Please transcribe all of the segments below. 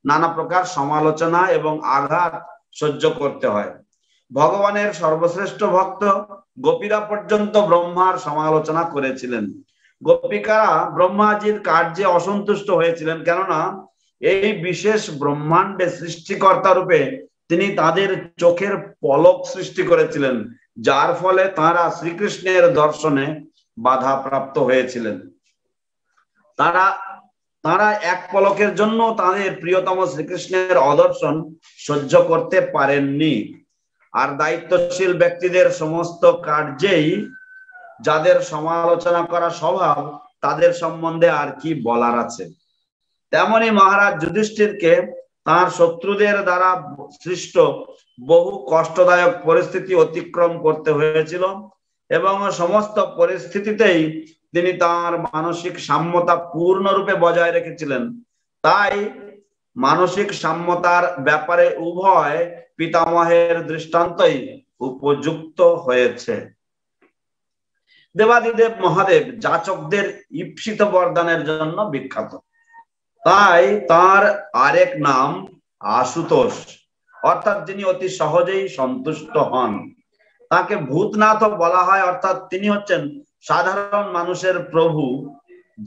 নানা প্রকার সমালোচনা এবং আঘাত সহ্য করতে হয়। ভগবানের সর্বশ্রেষ্ঠ ভক্ত গোপীরা পর্যন্ত ব্রহ্মার সমালোচনা করেছিলেন। গোপিকারা ব্রহ্মাজির কার্যে অসন্তুষ্ট হয়েছিলেন, কেননা এই বিশেষ ব্রহ্মাণ্ডে সৃষ্টিকর্তা রূপে তিনি তাদের চোখের পলক সৃষ্টি করেছিলেন, যার ফলে তারা শ্রীকৃষ্ণের দর্শনে বাধাপ্রাপ্ত হয়েছিলেন। তারা এক পলকের জন্য তাদের প্রিয়তম শ্রীকৃষ্ণের অদর্শন সহ্য করতে পারেননি। আর দায়িত্বশীল ব্যক্তিদের সমস্ত কার্যেই যাদের সমালোচনা করা স্বভাব, তাদের সম্বন্ধে আর কি বলার আছে। তেমনি মহারাজ যুধিষ্ঠিরকে তার শত্রুদের দ্বারা সৃষ্ট বহু কষ্টদায়ক পরিস্থিতি অতিক্রম করতে হয়েছিল এবং সমস্ত পরিস্থিতিতেই তিনি তার মানসিক সাম্যতা পূর্ণরূপে বজায় রেখেছিলেন। তাই মানসিক সাম্যতার ব্যাপারে উভয় পিতামহের দৃষ্টান্তই উপযুক্ত হয়েছে। দেবাদিদেব মহাদেব যাচকদের ঈপ্সিত বরদানের জন্য বিখ্যাত, তাই তার আরেক নাম আশুতোষ, অর্থাৎ যিনি অতি সহজেই সন্তুষ্ট হন। তাকে ভূতনাথ বলা হয়, অর্থাৎ তিনি হচ্ছেন সাধারণ মানুষের প্রভু,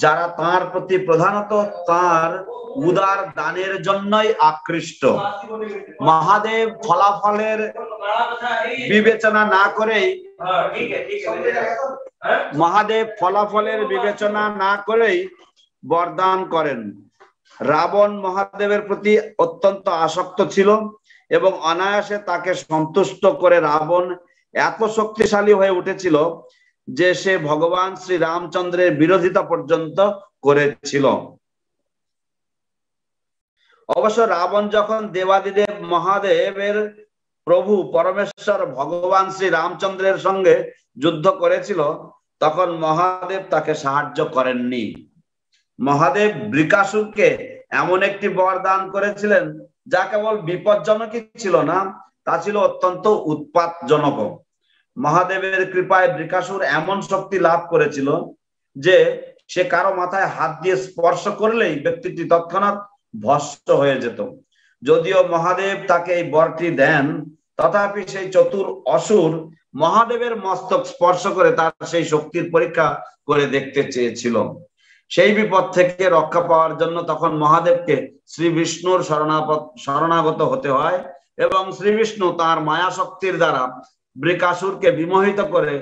যারা তার প্রতি প্রধানত তার উদার দানের জন্যই আকৃষ্ট। মহাদেব ফলাফলের বিবেচনা না করেই বরদান করেন। রাবণ মহাদেবের প্রতি অত্যন্ত আসক্ত ছিল এবং অনায়াসে তাকে সন্তুষ্ট করে রাবণ এত শক্তিশালী হয়ে উঠেছিল যে সে ভগবান শ্রী রামচন্দ্রের বিরোধিতা পর্যন্ত করেছিল। অবশ্য রাবণ যখন দেবাদিদেব মহাদেবের প্রভু পরমেশ্বর ভগবান শ্রী রামচন্দ্রের সঙ্গে যুদ্ধ করেছিল, তখন মহাদেব তাকে সাহায্য করেননি। মহাদেব বৃকাসুরকে এমন একটি বর দান করেছিলেন যা কেবল বিপজ্জনকই ছিল না, তা ছিল অত্যন্ত উৎপাতজনক। মহাদেবের কৃপায় বৃকাসুর এমন শক্তি লাভ করেছিল যে সে কারো মাথায় হাত দিয়ে স্পর্শ করলেই ব্যক্তিটি তৎক্ষণাৎ ভস্ম হয়ে যেত। যদিও মহাদেব তাকে এই বরটি দেন, তথাপি সেই চতুর অসুর মহাদেবের মস্তক স্পর্শ করে তার সেই শক্তির পরীক্ষা করে দেখতে চেয়েছিল। সেই বিপদ থেকে রক্ষা পাওয়ার জন্য তখন মহাদেবকে শ্রী বিষ্ণুর শরণাগত হতে হয় এবং শ্রী বিষ্ণু তার মায়া শক্তির দ্বারা বৃকাসুরকে বিমোহিত করে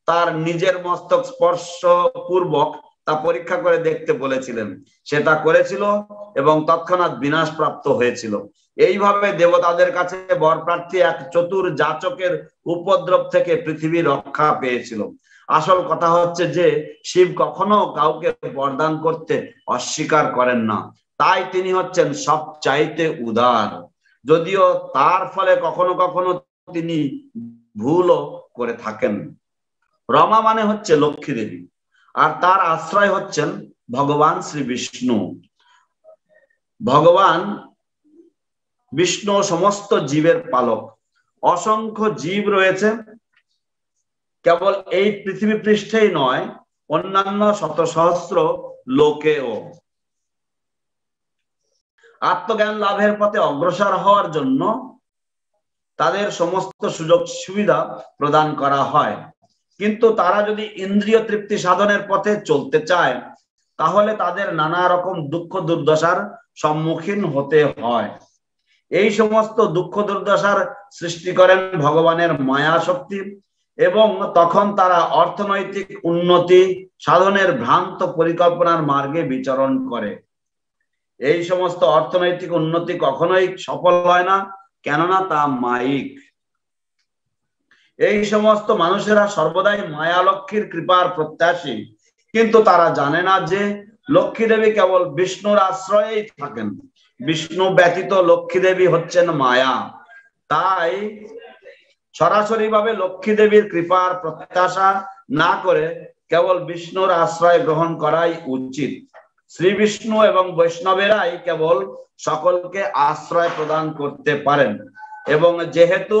তার নিজের মস্তক স্পর্শ পূর্বক তা পরীক্ষা করে দেখতে বলেছিলেন। সে তা করেছিল এবং তৎক্ষণাৎ বিনাশ প্রাপ্ত হয়েছিল। এইভাবে দেবতাদের কাছে বরপ্রার্থী এক চতুর যাচকের উপদ্রব থেকে পৃথিবী রক্ষা পেয়েছিল। আসল কথা হচ্ছে যে শিব কখনো কাউকে বরদান করতে অস্বীকার করেন না, তাই তিনি হচ্ছেন সবচাইতে উদার। যদিও তার ফলে কখনো কখনো তিনি ভুলও করে থাকেন। রমা মানে হচ্ছে লক্ষ্মী দেবী, আর তার আশ্রয় হচ্ছেন ভগবান শ্রী বিষ্ণু। ভগবান বিষ্ণু সমস্ত জীবের পালক। অসংখ্য জীব রয়েছে, কেবল এই পৃথিবী পৃষ্ঠেই নয়, অন্যান্য শত সহস্র লোকেও। আত্মজ্ঞান লাভের পথে অগ্রসর হওয়ার জন্য তাদের সমস্ত সুযোগ সুবিধা প্রদান করা হয়, কিন্তু তারা যদি ইন্দ্রিয় তৃপ্তি সাধনের পথে চলতে চায়, তাহলে তাদের নানা রকম দুঃখ দুর্দশার সম্মুখীন হতে হয়। এই সমস্ত দুঃখ দুর্দশার সৃষ্টি করেন ভগবানের মায়া শক্তি, এবং তখন তারা অর্থনৈতিক উন্নতি সাধনের ভ্রান্ত পরিকল্পনার মার্গে বিচরণ করে। এই সমস্ত অর্থনৈতিক উন্নতি কখনোই সফল হয় না, কেননা তা মায়িক। এই সমস্ত মানুষেরা সর্বদাই মায়া লক্ষ্মীর কৃপার প্রত্যাশী, কিন্তু তারা জানে না যে লক্ষ্মী দেবী কেবল বিষ্ণুর আশ্রয়েই থাকেন। বিষ্ণু ব্যতীত লক্ষ্মী দেবী হচ্ছেন মায়া। তাই সরাসরি ভাবে লক্ষ্মী দেবীর কৃপার প্রত্যাশা না করে কেবল বিষ্ণুর আশ্রয় গ্রহণ করাই উচিত। শ্রী বিষ্ণু এবং বৈষ্ণবেরাই কেবল সকলকে আশ্রয় প্রদান করতে পারেন, এবং যেহেতু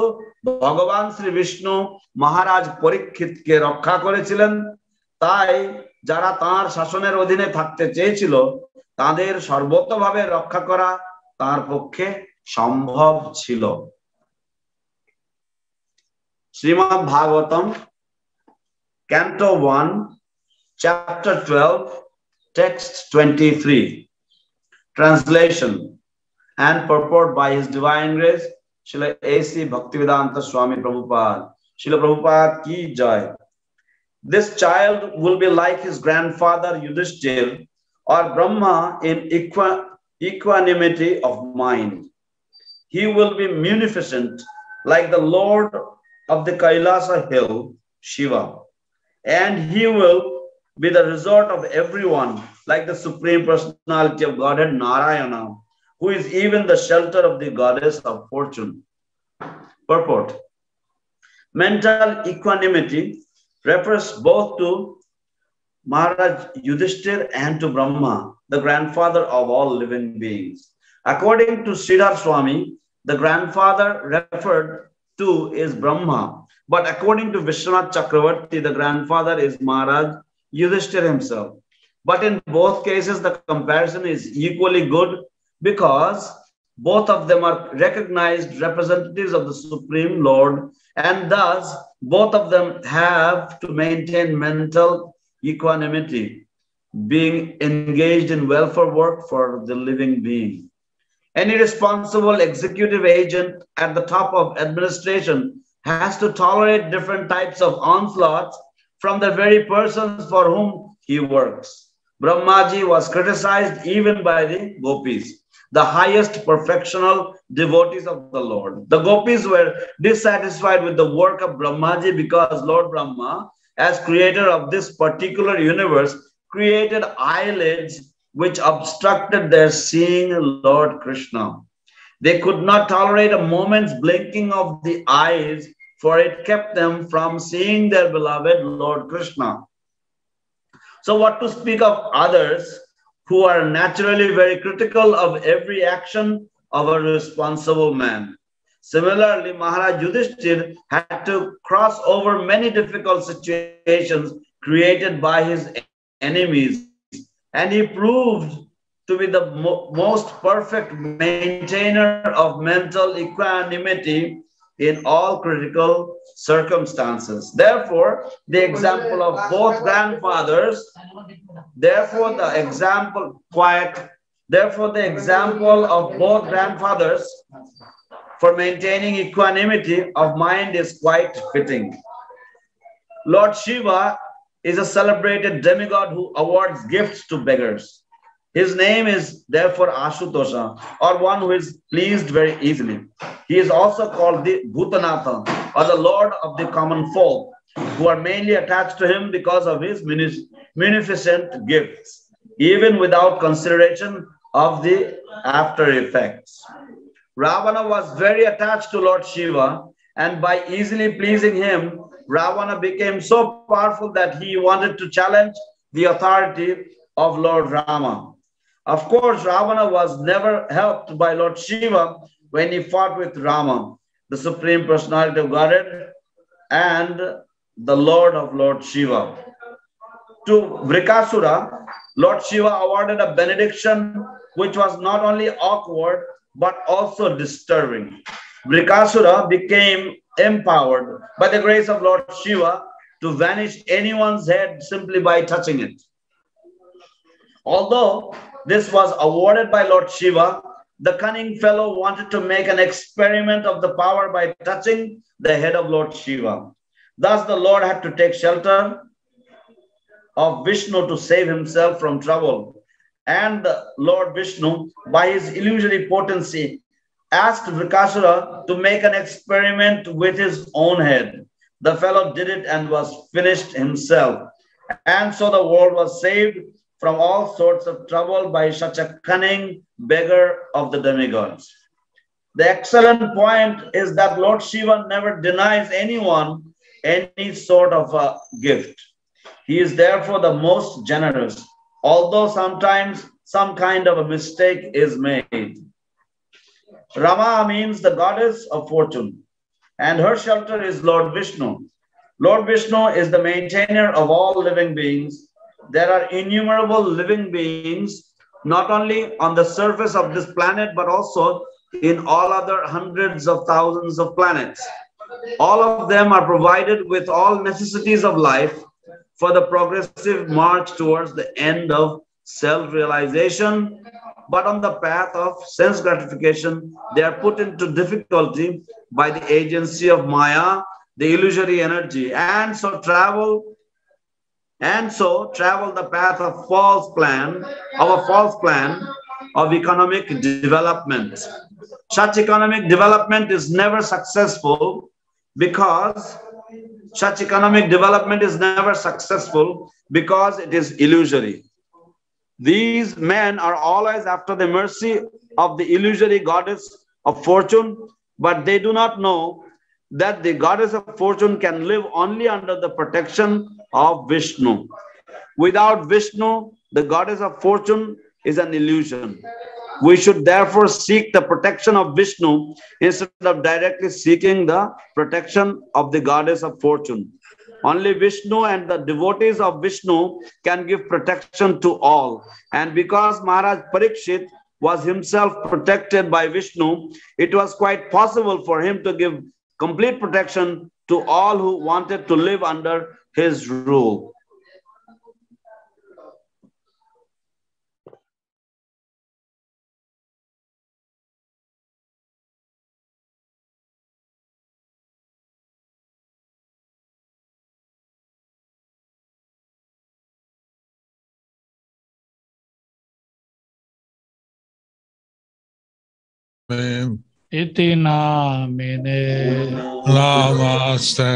ভগবান শ্রী বিষ্ণু মহারাজ পরীক্ষিতকে রক্ষা করেছিলেন, তাই যারা তাঁর শাসনের অধীনে থাকতে চেয়েছিল তাদের সর্বতভাবে রক্ষা করা তার পক্ষে সম্ভব ছিল। Shrimad Bhagavatam, Canto 1, Chapter 12, Text 23. Translation and purport by His Divine Grace, Srila A.C. Bhaktivedanta Swami Prabhupada. Srila Prabhupada ki jai. This child will be like his grandfather Yudhishthir or Brahma in equanimity of mind. He will be munificent like the Lord of the Kailasa hill, Shiva. And he will be the resort of everyone like the Supreme Personality of Godhead, Narayana, who is even the shelter of the goddess of fortune. Purport. Mental equanimity refers both to Maharaj Yudhishthir and to Brahma, the grandfather of all living beings. According to Sridhar Swami, the grandfather referred to is Brahma, but according to Vishwanath Chakravarti, the grandfather is Maharaj Yudhishthir himself. But in both cases, the comparison is equally good because both of them are recognized representatives of the Supreme Lord, and thus both of them have to maintain mental equanimity, being engaged in welfare work for the living being. Any responsible executive agent at the top of administration has to tolerate different types of onslaughts from the very persons for whom he works. Brahmaji was criticized even by the gopis, the highest perfectional devotees of the Lord. The gopis were dissatisfied with the work of Brahmaji because Lord Brahma, as creator of this particular universe, created eyelids which obstructed their seeing Lord Krishna. They could not tolerate a moment's blinking of the eyes, for it kept them from seeing their beloved Lord Krishna. So what to speak of others who are naturally very critical of every action of a responsible man? Similarly, Maharaj Yudhishthir had to cross over many difficult situations created by his enemies, and he proved to be the most perfect maintainer of mental equanimity in all critical circumstances. Therefore, the example of both grandfathers, for maintaining equanimity of mind is quite fitting. Lord Shiva is a celebrated demigod who awards gifts to beggars. His name is therefore Ashutosha, or one who is pleased very easily. He is also called the Bhutanatha, or the Lord of the common folk, who are mainly attached to him because of his munificent gifts, even without consideration of the after effects. Ravana was very attached to Lord Shiva, and by easily pleasing him, Ravana became so powerful that he wanted to challenge the authority of Lord Rama. Of course, Ravana was never helped by Lord Shiva when he fought with Rama, the Supreme Personality of Godhead and the Lord of Lord Shiva. To Vrikasura, Lord Shiva awarded a benediction which was not only awkward but also disturbing. Vrikasura became empowered by the grace of Lord Shiva to vanish anyone's head simply by touching it. Although this was awarded by Lord Shiva, the cunning fellow wanted to make an experiment of the power by touching the head of Lord Shiva. Thus the Lord had to take shelter of Vishnu to save himself from trouble. And Lord Vishnu, by his illusory potency, asked Vrikasura to make an experiment with his own head. The fellow did it and was finished himself. And so the world was saved from all sorts of trouble by such a cunning beggar of the demigods. The excellent point is that Lord Shiva never denies anyone any sort of a gift. He is therefore the most generous, although sometimes some kind of a mistake is made. Rama means the goddess of fortune, and her shelter is Lord Vishnu. Lord Vishnu is the maintainer of all living beings. There are innumerable living beings not only on the surface of this planet, but also in all other hundreds of thousands of planets. All of them are provided with all necessities of life for the progressive march towards the end of self-realization. But on the path of sense gratification, they are put into difficulty by the agency of Maya, the illusory energy, and so travel the path of a false plan of economic development. Such economic development is never successful because it is illusory. These men are always after the mercy of the illusory goddess of fortune, but they do not know that the goddess of fortune can live only under the protection of Vishnu. Without Vishnu, the goddess of fortune is an illusion. We should therefore seek the protection of Vishnu instead of directly seeking the protection of the goddess of fortune. Only Vishnu and the devotees of Vishnu can give protection to all. And because Maharaj Parikshit was himself protected by Vishnu, it was quite possible for him to give complete protection to all who wanted to live under his rule. Iti namine Namaste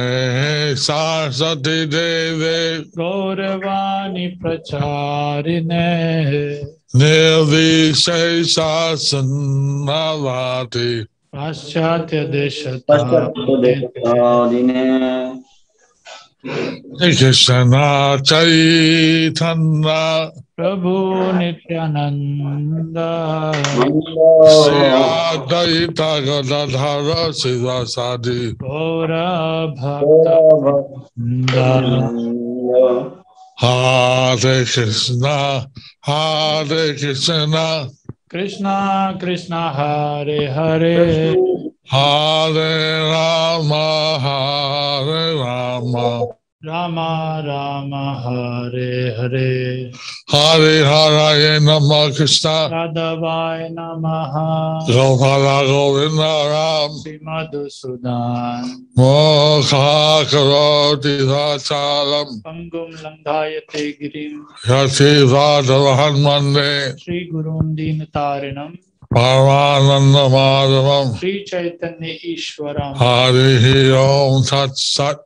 Saraswati Devi Gauravani Pracharine Nirvishesha Sanavati Paschatya Deshata Krishna Chaitanya Prabhu Nityananda Sri Advaita Gadadhara Sivasadi Gaura Bhakta Hare Krishna Krishna Krishna Hare Hare Hare Rama Rama Rama Hare Hare Hare Hare Namah Krishna Radhavaya Namaha Gopala Govinda Ram Sri Madhusudan Mokha Karoti Vachalam Pangum Langayate Girim Yati Vadavahan Mande Sri Gurum Dinatarinam Paramananda Madhavam Sri Chaitanya Ishwaram Harihi Om Tat Sat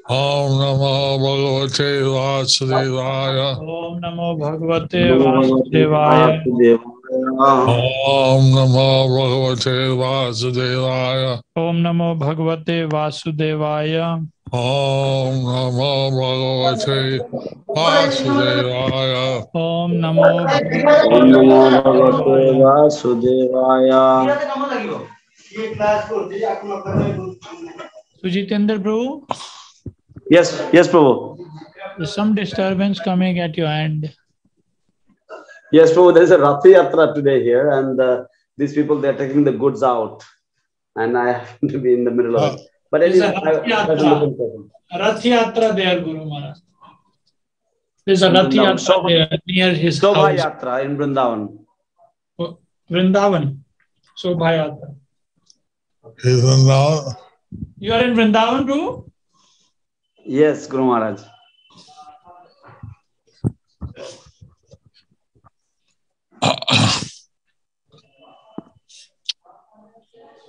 Om Namo Bhagavate Vasudevaya Om Namo Bhagavate Vasudevaya Om Namo Bhagavate Vasudevaya Om Namo Bhagavate Vasudevaya Om Namo Bhagavate Vasudevaya Om Namo Bhagavate Vasudevaya. Sujitendra Prabhu? Yes, Prabhu. There's some disturbance coming at your end. Yes, Prabhu, there is a Rath Yatra today here, and these people, they are taking the goods out, and I happen to be in the middle of it. But anyway, Rath Yatra there, Guru Maharaj. There's a Rath Yatra there near his house. Shobha Yatra in Vrindavan. Vrindavan. Shobha Yatra. You are in Vrindavan, Prabhu? Yes, Guru Maharaj.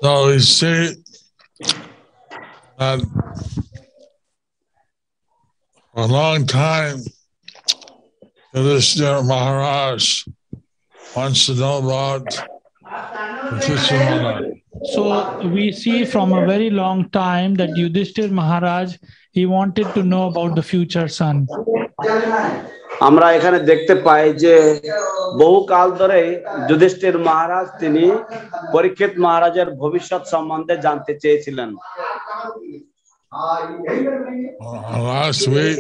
So we see that for a long time, Yudhishthira Maharaj wants to know about the future monarch. So we see from a very long time that Yudhishthira Maharaj, he wanted to know about the future son. আমরা এখানে দেখতে পাই যে বহু কাল ধরে যুধিষ্ঠির মহারাজ তিনি পরীক্ষিত মহারাজের ভবিষ্যৎ সম্বন্ধে জানতে চেয়েছিলেন। Last week,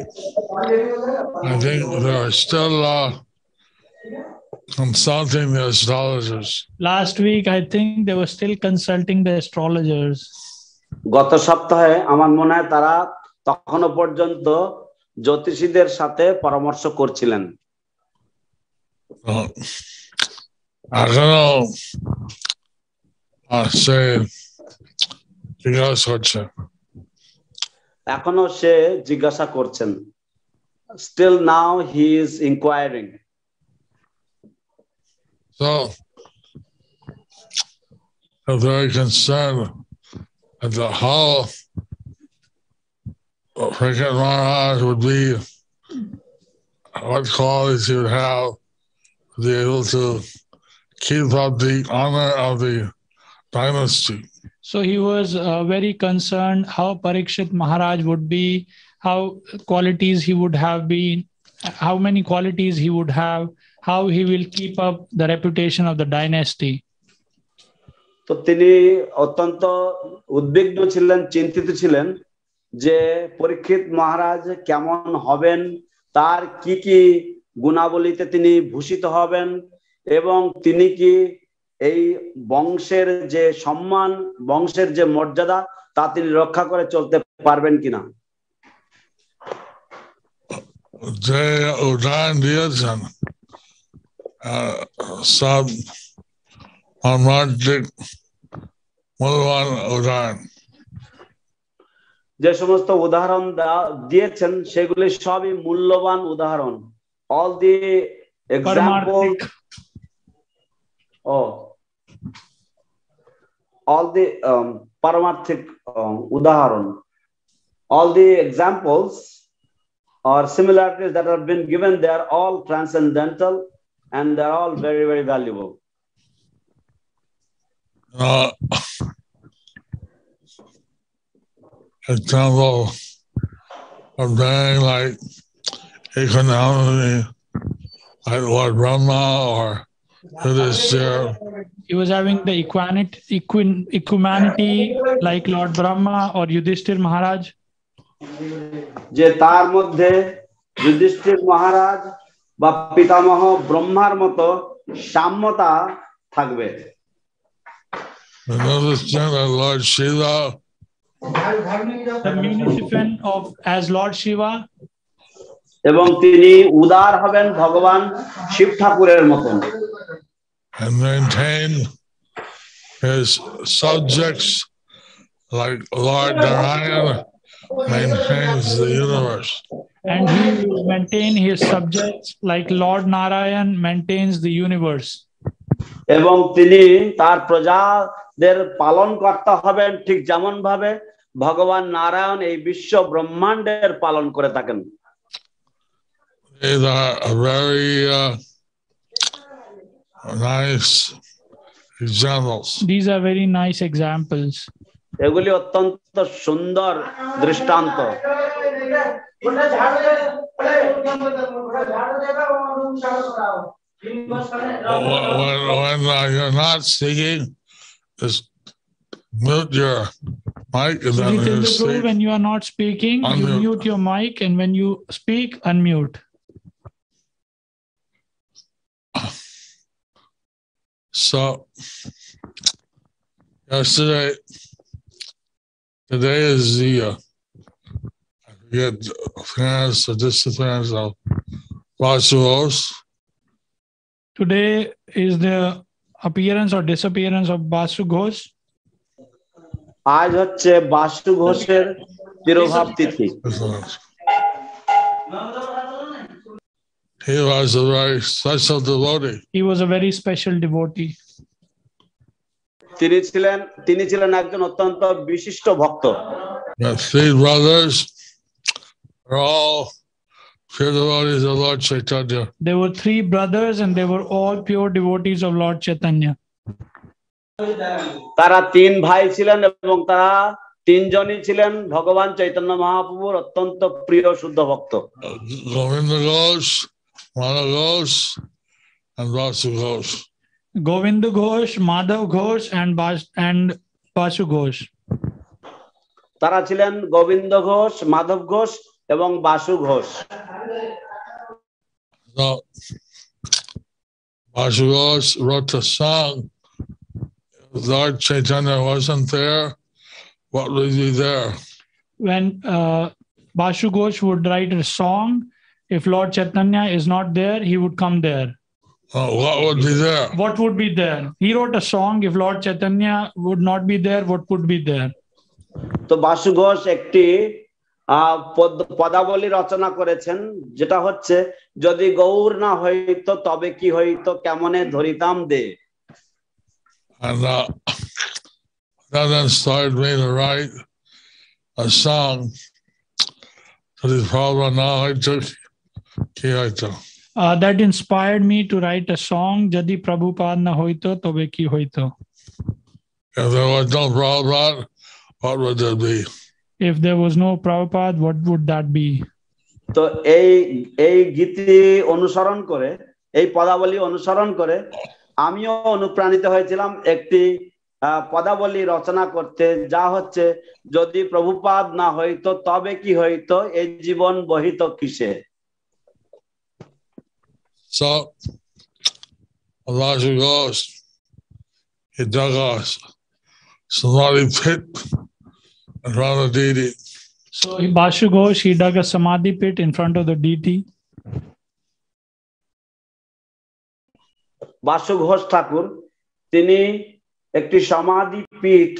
I think they are still consulting the astrologers. Last week, I think they were still consulting the astrologers. গত সপ্তাহে আমার মনে হয় তারা তখনও পর্যন্ত জ্যোতিষীদের সাথে পরামর্শ করছিলেন। এখনো সে জিজ্ঞাসা করছে। এখনো সে জিজ্ঞাসা করছেন। Still now he is inquiring. So I'm very concerned at how President Maharaj would be, what qualities he would have to be able to keep up the honor of the dynasty. So he was very concerned how Parikshit Maharaj would be, how qualities he would have been, how many qualities he would have, how he will keep up the reputation of the dynasty. তো তিনি অত্যন্ত উদ্বিগ্ন ছিলেন, চিন্তিত ছিলেন যে পরীক্ষিত মহারাজ কেমন হবেন, তার কি কি গুণাবলীতে তিনি ভূষিত হবেন এবং তিনি কি এই বংশের যে সম্মান, বংশের যে মর্যাদা তা তিনি রক্ষা করে চলতে পারবেন কিনা। যে উদাহরণ দিয়েছেন সব মর্মান্তিক মূল্যবান উদাহরণ, যে সমস্ত উদাহরণ দিয়েছেন সেগুলি সবই মূল্যবান উদাহরণ। All the examples, all the paramarthik udaharon, all the examples or similarities that have been given, they are all transcendental and they are all very, very valuable. Example of being like economically, like Lord Brahma or Yudhishthira. He was having the equanimity like Lord Brahma or Yudhishthir Maharaj. যে তার মধ্যে যুধিষ্ঠির মহারাজ বা পিতামহ ব্রহ্মার মতো সাম্যতা থাকবে। Lord Shiva, the munificent of as Lord Shiva, এবং তিনি উদার হবেন ভগবান শিব ঠাকুরের মতন, and maintain his subjects like Lord Narayana maintains the universe. And he will maintain his subjects like Lord Narayan maintains the universe. এবং তিনি তার প্রজাদের পালনকর্তা হবেন ঠিক যেমন ভাবে ভগবান নারায়ণ এই বিশ্ব ব্রহ্মাণ্ডের পালন করে থাকেন। These are very nice examples. These are very nice examples. এগুলি অত্যন্ত সুন্দর দৃষ্টান্ত। When you're not speaking, just mute your mic and then you speak. When you are not speaking, you mute your mic, and when you speak, unmute. So, today is the I forget appearance or disappearance of Vasuos. Today is the appearance or disappearance of Basu Ghosh. আজ হচ্ছে বাসু ঘোষের তিরোভাব তিথি। He was a very special devotee. He was a very special devotee. তিনি ছিলেন একজন অত্যন্ত বিশিষ্ট ভক্ত। The three brothers were all pure devotees of Lord Chaitanya. There were three brothers and they were all pure devotees of Lord Chaitanya. তারা তিন ভাই ছিলেন এবং তারা তিনজনই ছিলেন ভগবান চৈতন্য মহাপ্রভুর অত্যন্ত প্রিয় শুদ্ধ ভক্ত। Govinda Ghosh, Madhav Ghosh, and Basu Ghosh. Govinda Ghosh, Madhav Ghosh, and Basu Ghosh. তারা ছিলেন গোবিন্দ ঘোষ, মাধব ঘোষ এবং Basu Ghosh. So Basu Ghosh wrote a song. If Lord Chaitanya wasn't there, what would be there? When Bashu Ghosh would write a song, if Lord Chaitanya is not there, he would come there. What would be there? What would be there? He wrote a song. If Lord Chaitanya would not be there, what would be there? তো বাসু ঘোষ একটি পদাবলী রচনা করেছেন, যেটা হচ্ছে, যদি গৌর না হইতো তবে কি হইতো, কেমনে ধরিতাম দে। And that inspired me to write a song to the problem now I took that inspired me to write a song, Jadi Prabhupada na hoito tobe ki hoito. If there was no Prabhupada, what would there be? If there was no Prabhupada, what would that be? তো এই গীতি অনুসরণ করে, এই পদাবলী অনুসরণ করে আমিও অনুপ্রাণিত হয়েছিলাম একটি পদাবলী রচনা করতে, যা হচ্ছে, যদি প্রভুপাদ না হইতো তবে কি হইতো, এই জীবন বহিত কিসে। So Basu Ghosh, he dug a samadhi pit in front of deity. So Bashu Ghosh, he dug a samadhi pit in front of the deity. Basu Ghosh ঠাকুর তিনি একটি সমাধি পীঠ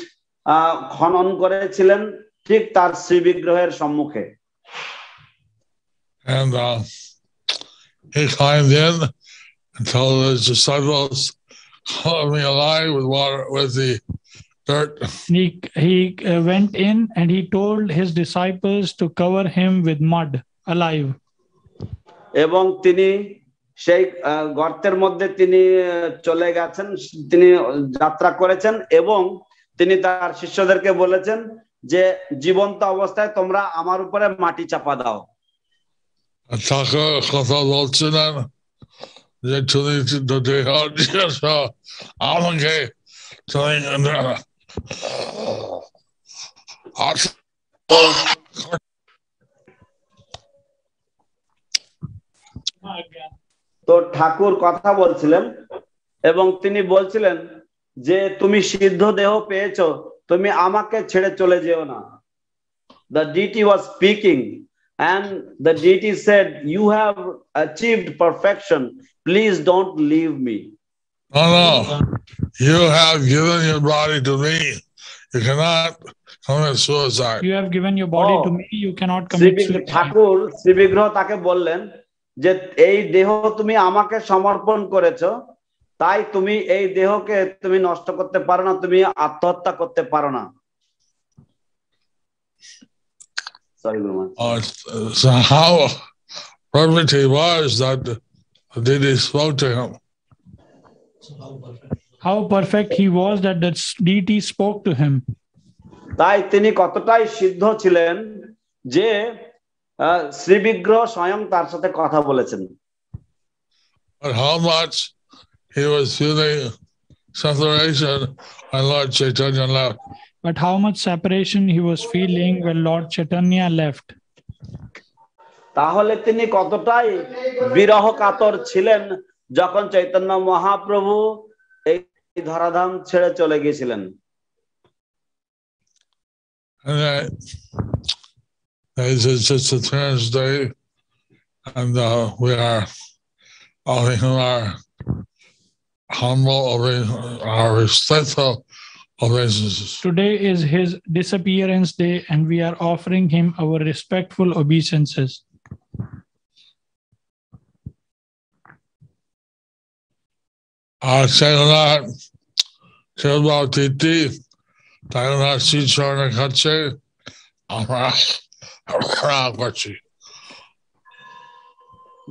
খনন করেছিলেন ঠিক তার শ্রী বিগ্রহের সম্মুখে। And he climbed in and told his disciples, "Cover me alive with water, with the dirt." He went in and he told his disciples to cover him with mud alive. এবং তিনি সেই গর্তের মধ্যে তিনি চলে গেছেন, তিনি যাত্রা করেছেন এবং তিনি তার শিষ্যদেরকে বলেছেন যে জীবন্ত অবস্থায় তোমরা আমার উপরে মাটি চাপা দাও। ঠাকুর কথা বলছিলেন যে তুমি আমাকে তো ঠাকুর কথা বলছিলেন এবং তিনি বলছিলেন যে তুমি সিদ্ধ দেহ পেয়েছো, তুমি আমাকে ছেড়ে চলে যেও না। The deity was speaking and the deity said, you have achieved perfection, please don't leave me. No, you have given your body to me, you cannot commit suicide. You have given your body to me, you cannot commit suicide. ঠাকুর শ্রী বিগ্রহ তাকে বললেন যে এই দেহ তুমি আমাকে সমর্পণ করেছো, তাই তুমি এই দেহকে তুমি নষ্ট করতে পারো না, তুমি আত্মহত্যা করতে পারো না। So how perfect he was that the deity spoke to him. How perfect he was that the deity spoke to him. তাই তিনি কতটাই সিদ্ধ ছিলেন যে শ্রী বিগ্রহ স্বয়ং তার সাথে কথা বলেছেন। But how much he was feeling separation when Lord Chaitanya left. But how much separation he was feeling when Lord Chaitanya left. তাহলে তিনি কতটাই বিরহ কাতর ছিলেন যখন চৈতন্য মহাপ্রভু এই ধরাধাম ছেড়ে চলে গিয়েছিলেন। It's just a Thursday, and we are offering our humble, our respectful obeisances. Today is his disappearance day, and we are offering him our respectful obeisances. Jagannath, Tirubhati, Jagannath Sri Charana Kache, Amarachi.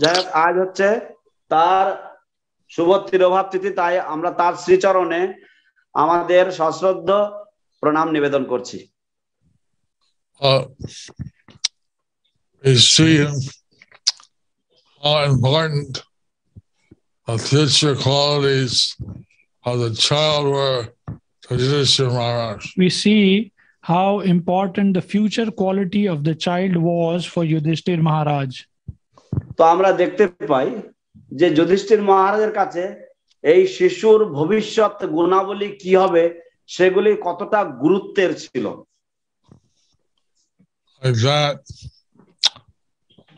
যাই হোক, আজ হচ্ছে তার শুভ তিরোভাব তিথি, তাই আমরা তার শ্রীচরণে আমাদের সশ্রদ্ধ প্রণাম নিবেদন করছি। We see how important the future qualities of the child were to Yudhishthira Maharaj. We see how important the future quality of the child was for Yudhishthir Maharaj. তো আমরা দেখতে পাই যে যুধিষ্ঠির মহারাজের কাছে এই শিশুর ভবিষ্যৎ গুণাবলী কি হবে সেগুলি কতটা গুরুত্বের ছিল। Like that,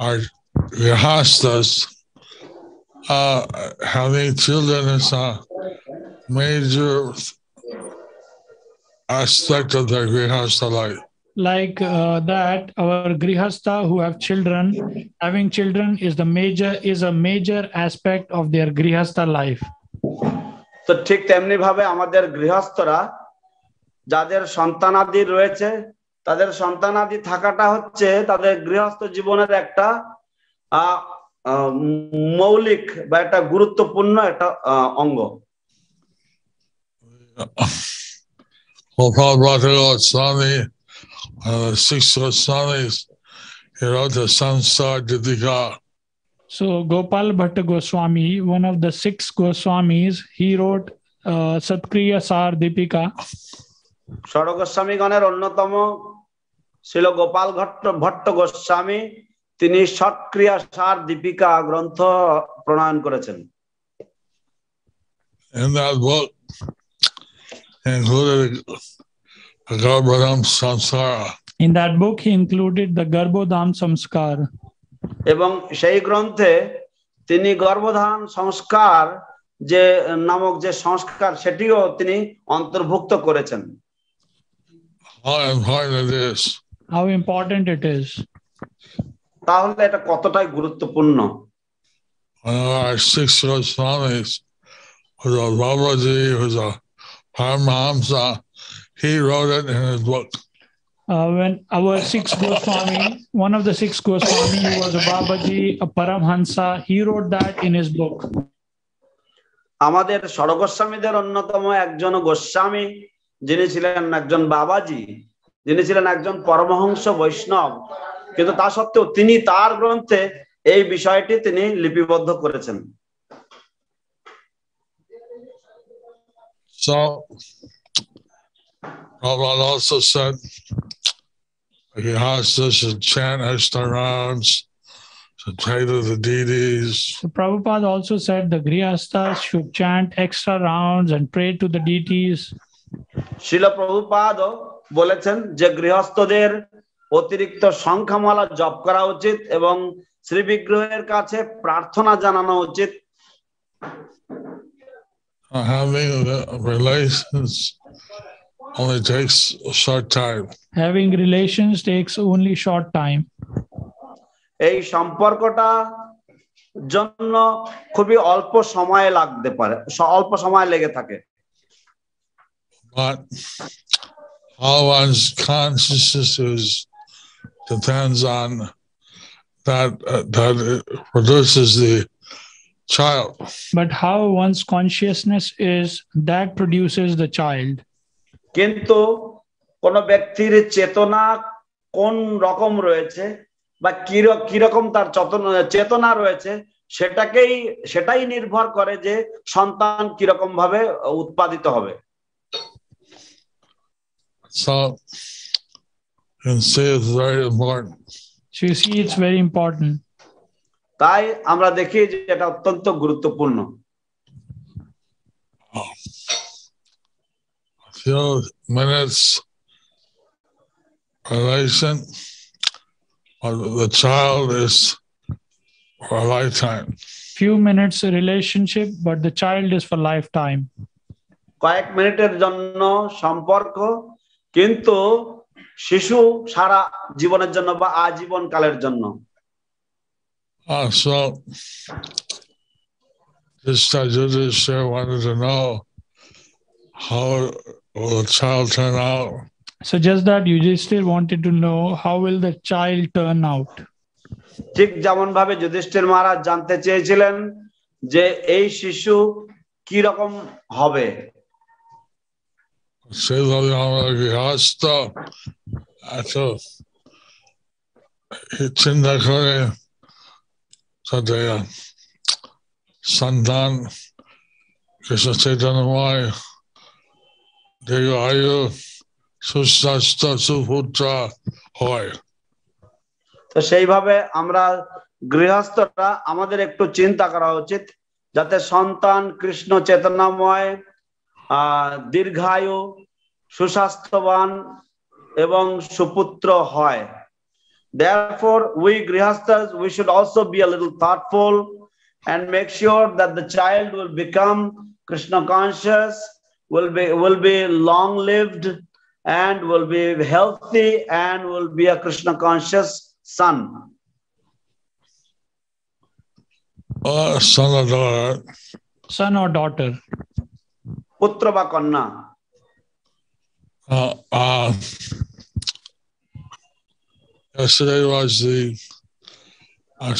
our grihastas, having children is a major aspect of their grihasta life. Like that, our grihastha who have children, having children is a major aspect of their grihastha life. তো ঠিক তেমনি ভাবে আমাদের গৃহস্থরা যাদের সন্তানাদি রয়েছে তাদের সন্তানাদি থাকাটা হচ্ছে তাদের গৃহস্থ জীবনের একটা মৌলিক বা একটা গুরুত্বপূর্ণ একটা অঙ্গ। Six Goswamis, he wrote the Sansar Dipika. So Gopal Bhatta Goswami, one of the 6 Goswamis, he wrote Satkriya Sar Dipika. ষড়গোস্বামীগণের অন্যতম ছিল গোপাল ভট্ট গোস্বামী, তিনি সৎক্রিয়া সার দীপিকা গ্রন্থ প্রণয়ন করেছেন। In that book included Garbhodam Samskara. In that book, he included the Garbhodam Samskar. এবং সেই গ্রন্থে তিনি গর্ভধারণ সংস্কার যে নামক যে সংস্কার সেটিও তিনি অন্তর্ভুক্ত করেছেন। How important it is. তাহলে এটা কতটাই গুরুত্বপূর্ণ। Our 6 Goswamis, who's a Babaji, who's a Paramahamsa, he wrote it in his book. When our 6 Goswami, one of the 6 Goswami who was a Babaji, a Paramhansa, he wrote that in his book. আমাদের ষড়গোস্বামীদের অন্যতম একজন গোস্বামী যিনি ছিলেন একজন বাবাজি, যিনি ছিলেন একজন পরমহংস বৈষ্ণব, কিন্তু তা সত্ত্বেও তিনি তার গ্রন্থে এই বিষয়টি তিনি লিপিবদ্ধ করেছেন। So Prabhupada also said he has to chant extra rounds to pray to the deities. So Prabhupada also said the grihasthas should chant extra rounds and pray to the deities. শিল প্রভুপাদ বলেছেন যে গৃহস্থদের অতিরিক্ত সংখ্যামালা জপ করা উচিত এবং শ্রী বিগ্রহের কাছে প্রার্থনা জানানো উচিত। Having relations only takes a short time. Having relations takes only short time. এই সম্পর্কটা জন্য খুবই অল্প সময় লাগতে পারে, অল্প সময় লেগে থাকে। But how one's consciousness depends on that produces the child. But how one's consciousness is, that produces the child. কিন্তু কোন ব্যক্তির চেতনা কোন রকম রয়েছে বা কিরকম তার চেতনা রয়েছে সেটাই নির্ভর করে যে সন্তান কিরকম ভাবে উৎপাদিত হবে। So you see it's very important. So you see it's very important. তাই আমরা দেখি যে এটা অত্যন্ত গুরুত্বপূর্ণ। A few minutes relation of the child is for a lifetime. Few minutes relationship, but the child is for lifetime. কয়েক মিনিটের জন্য সম্পর্ক, কিন্তু শিশু সারা জীবনের জন্য বা আজীবন কালের জন্য। So just wanted to know how will the child turn out. So just that Yudhishthir wanted to know how will the child turn out. ঠিক যেমন ভাবে যুধিষ্ঠির মহারাজ জানতে চেয়েছিলেন যে এই শিশু কি রকম হবে। চিন্তা করে সন্তান কৃষ্ণ চৈতন্যময় দীর্ঘ আয়ু সুস্বাস্থ্য সুপুত্র হয়। তো সেইভাবে আমরা গৃহস্থরা আমাদের একটু চিন্তা করা উচিত যাতে সন্তান কৃষ্ণ চেতনাময়, দীর্ঘায়ু, সুস্বাস্থ্যবান এবং সুপুত্র হয়। Therefore, we grihasthas, we should also be a little thoughtful and make sure that the child will become Krishna conscious, will be long lived, and will be healthy, and will be a Krishna conscious son. Son or daughter. Son or daughter. Putra ba kanna. Yesterday was the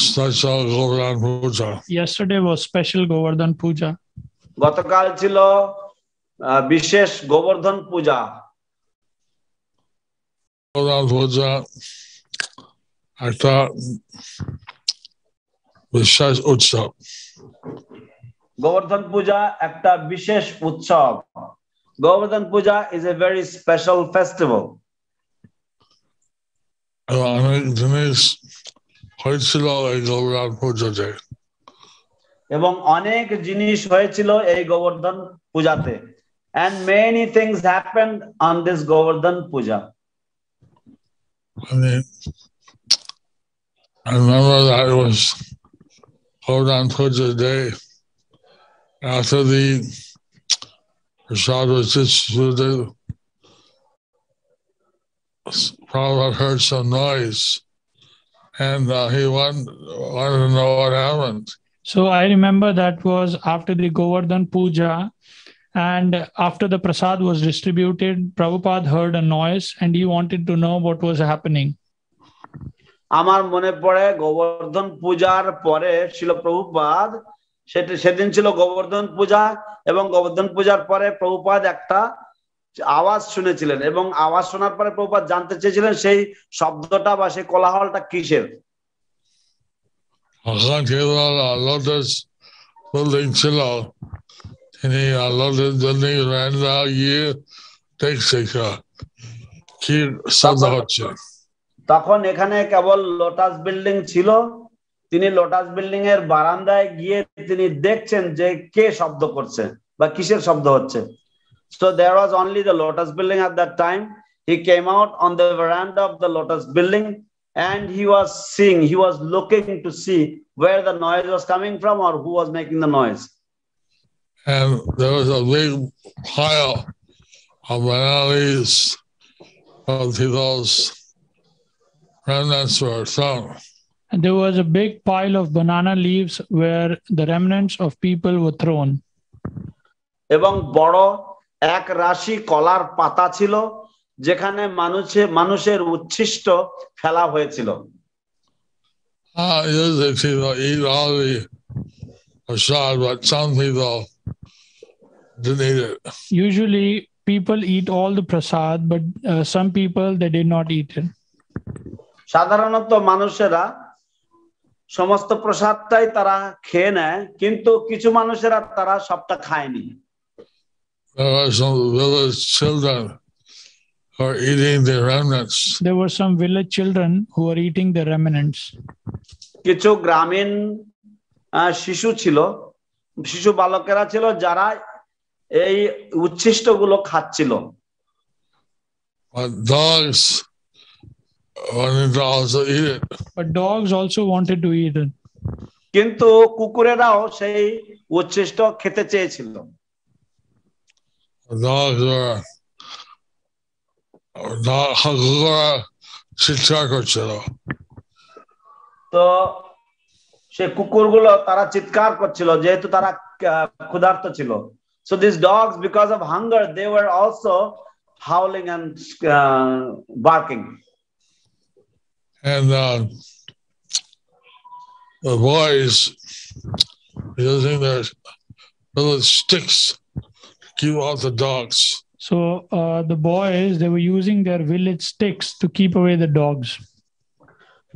special Govardhan Puja. Yesterday was special Govardhan Puja. গতকাল ছিল বিশেষ গোবর্ধন পূজা। Govardhan Puja একটা বিশেষ উৎসব। গোবর্ধন পূজা একটা বিশেষ উৎসব। Govardhan Puja is a very special festival. অনেক জিনিস হয়েছিল এই গোবর্ধন পূজাতে। এবং অনেক জিনিস হয়েছিল এই গোবর্ধন পূজাতে। And many things happened on this Govardhan Puja. I remember that it was Govardhan Puja day after the prasad was distributed. Prabhupada heard some noise and he wanted to know what happened. So I remember that was after the Govardhan Puja, and after the prasad was distributed, Prabhupada heard a noise and he wanted to know what was happening. আমার মনে পড়ে গোবর্ধন পূজার পরে ছিল প্রভুপাদ, সেদিন ছিল গোবর্ধন পূজা, এবং গোবর্ধন পূজার পরে প্রভুপাদ একটা আওয়াজ শুনেছিলেন, এবং আওয়াজ শোনার পরে প্রভুপাদ জানতে চেয়েছিলেন সেই শব্দটা বা সেই কোলাহলটা কিসের। লোটাস বিল্ডিং ছিল, তিনি লোটাস বিল্ডিং রান্না গিয়ে দেখছে কি শব্দ হচ্ছে। তখন এখানে কেবল লোটাস বিল্ডিং ছিল, তিনি লোটাস বিল্ডিং এর বারান্দায় গিয়ে তিনি দেখছেন যে কে শব্দ করছে বা কিসের শব্দ হচ্ছে। So there was only the lotus building at that time. He came out on the veranda of the lotus building and he was seeing, he was looking to see where the noise was coming from or who was making the noise. And there was a big pile of bananas of those remnants were thrown. And there was a big pile of banana leaves where the remnants of people were thrown. এবং বড় এক রাশি কলার পাতা ছিল যেখানে মানুষের উচ্ছিষ্ট ফেলা হয়েছিল। Eat all the prasad, but some people didn't eat it. Usually people eat all the prasad, but some people they did not eat it. সাধারণত মানুষেরা সমস্ত প্রসাদটাই তারা খেয়ে নেয়, কিন্তু কিছু মানুষেরা তারা সবটা খায়নি। There were some village children who were eating the remnants. There were some village children who were eating the remnants. কিছু গ্রামীণ শিশু ছিল, শিশু বালকেরা ছিল যারা এই উচ্ছিষ্টগুলো খাচ্ছিল। But dogs wanted to also eat it. But dogs also wanted to eat it. কিন্তু কুকুরেরাও সেই উচ্ছিষ্ট খেতে চেয়েছিল। Dogs were চিৎকার করছিল। তো সেই কুকুরগুলো তারা চিৎকার করছিল যেহেতু তারা ক্ষুধার্ত ছিল। So these dogs, because of hunger, they were also howling and barking. And the boys using their little sticks to keep out the dogs. So the boys, they were using their village sticks to keep away the dogs.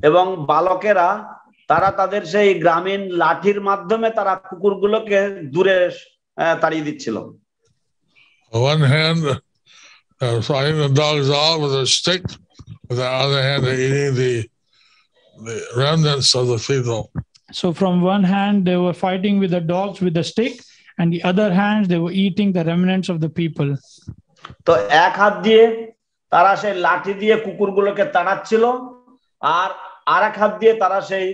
এবং বালকেরা তারা তাদের সেই গ্রামীণ লাঠির মাধ্যমে তারা কুকুরগুলোকে দূরে তাড়িয়ে দিচ্ছিল। On one hand, They're fighting the dogs off with a stick. With the other hand, they're eating the remnants of the people. So from one hand, they were fighting with the dogs with the stick, and the other hand, they were eating the remnants of the people. তো এক হাত দিয়ে তারা সেই লাঠি দিয়ে কুকুরগুলোকে তাড়াচ্ছিল, আর আরেক হাত দিয়ে তারা সেই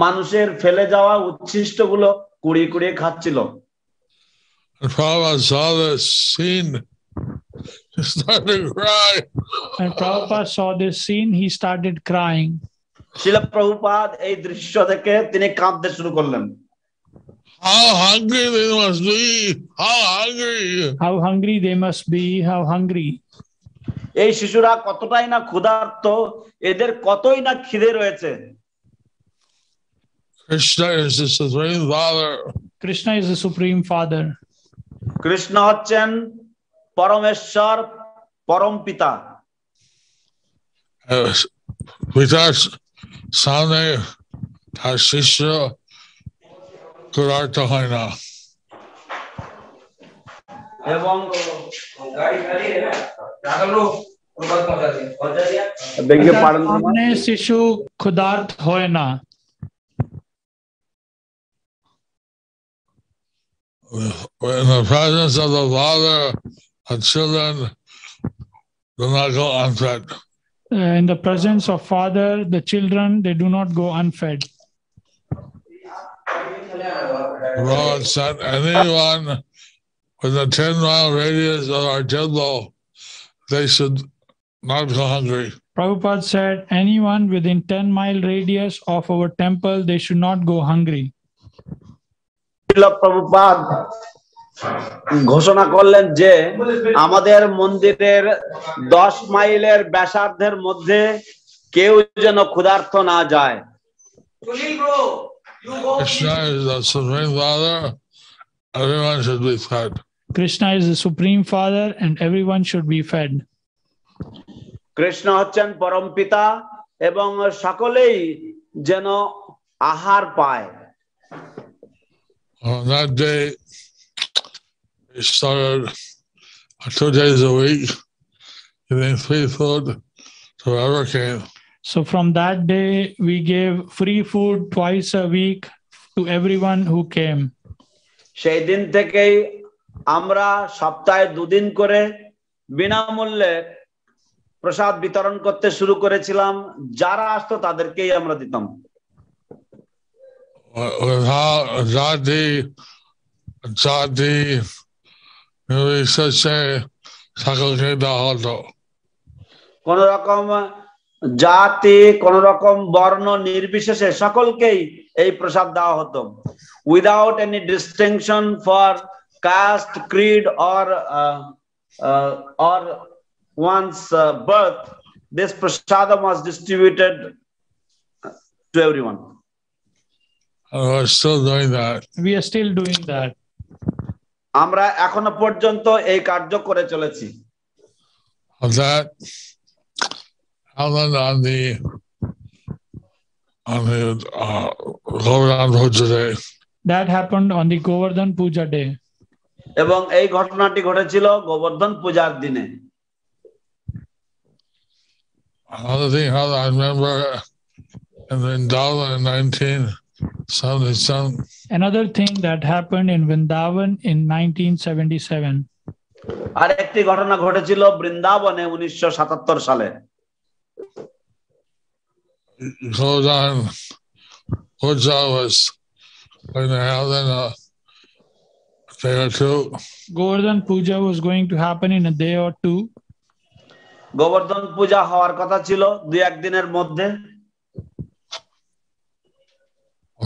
মানুষের ফেলে যাওয়া উচ্ছিষ্টগুলো কুড়িয়ে কুড়িয়ে খাচ্ছিল। And Prabhupada saw this scene. He started crying. And Prabhupada saw this scene, he started crying. শিলা প্রভুপাদ এই দৃশ্য দেখে তিনি কাঁদতে শুরু করলেন। How hungry they must be! How hungry! How hungry they must be! How hungry! এই শিশুরা কতটাই না ক্ষুধার্ত, এদের কতই না খিদে রয়েছে। Krishna is the Supreme Father. Krishna is the Supreme Father. Krishna হচ্ছেন পরমেশ্বর, পরম পিতা। Pitas samne তার শিষ্য ক্ষুধার্ত হয় না। এবং সামনে শিশু ক্ষুধার্ত হয় না। In the presence of the Father, the children do not go unfed. In the presence of Father, the children, they do not go unfed. Lord said, anyone within a 10-mile radius of our temple, they should not go hungry. Prabhupada said, anyone within 10-mile radius of our temple, they should not go hungry. Prabhupada ঘোষণা করলেন যে আমাদের মন্দিরের 10 মাইলের ব্যাসার্ধের মধ্যে কেউ যেন ক্ষুধার্ত না যায়। Krishna is the Supreme Father. Everyone should be fed. Krishna is the Supreme Father and everyone should be fed. Krishna হচ্ছেন পরম পিতা এবং সকলেই যেন আহার পায়। On that day, we started 2 days a week giving free food to whoever came. So from that day, we gave free food twice a week to everyone who came. সেই দিন থেকেই আমরা সপ্তাহে 2 দিন করে বিনামূল্যে প্রসাদ বিতরণ করতে শুরু করেছিলাম, যারা আসতো তাদেরকেই আমরা দিতাম। জাতি নির্বিশেষে সকলকে দেওয়া হতো। কোন রকম জাতি, কোন রকম বর্ণ নির্বিশেষে সকলকেই এই প্রসাদ দেওয়া হতো। Without any distinction for caste, creed or one's birth, this prasadam was distributed to everyone. We're still doing that. We are still doing that. আমরা এখনো পর্যন্ত এই কার্য করে চলেছি। That happened on the Govardhan Puja day. That happened on the Govardhan Puja day. এবং এই ঘটনাটি ঘটেছিল গোবর্ধন পূজার দিনে। Another thing I remember in Vrindavan in 1977. Another thing that happened in Vrindavan in 1977. আর একটি ঘটনা ঘটেছিল বৃন্দাবনে 1977 সালে। Govardhan Puja was going to happen a day or two. Govardhan Puja was going to happen in a day or two. Gobardhan পূজা হওয়ার কথা ছিল 2-1 দিনের মধ্যে।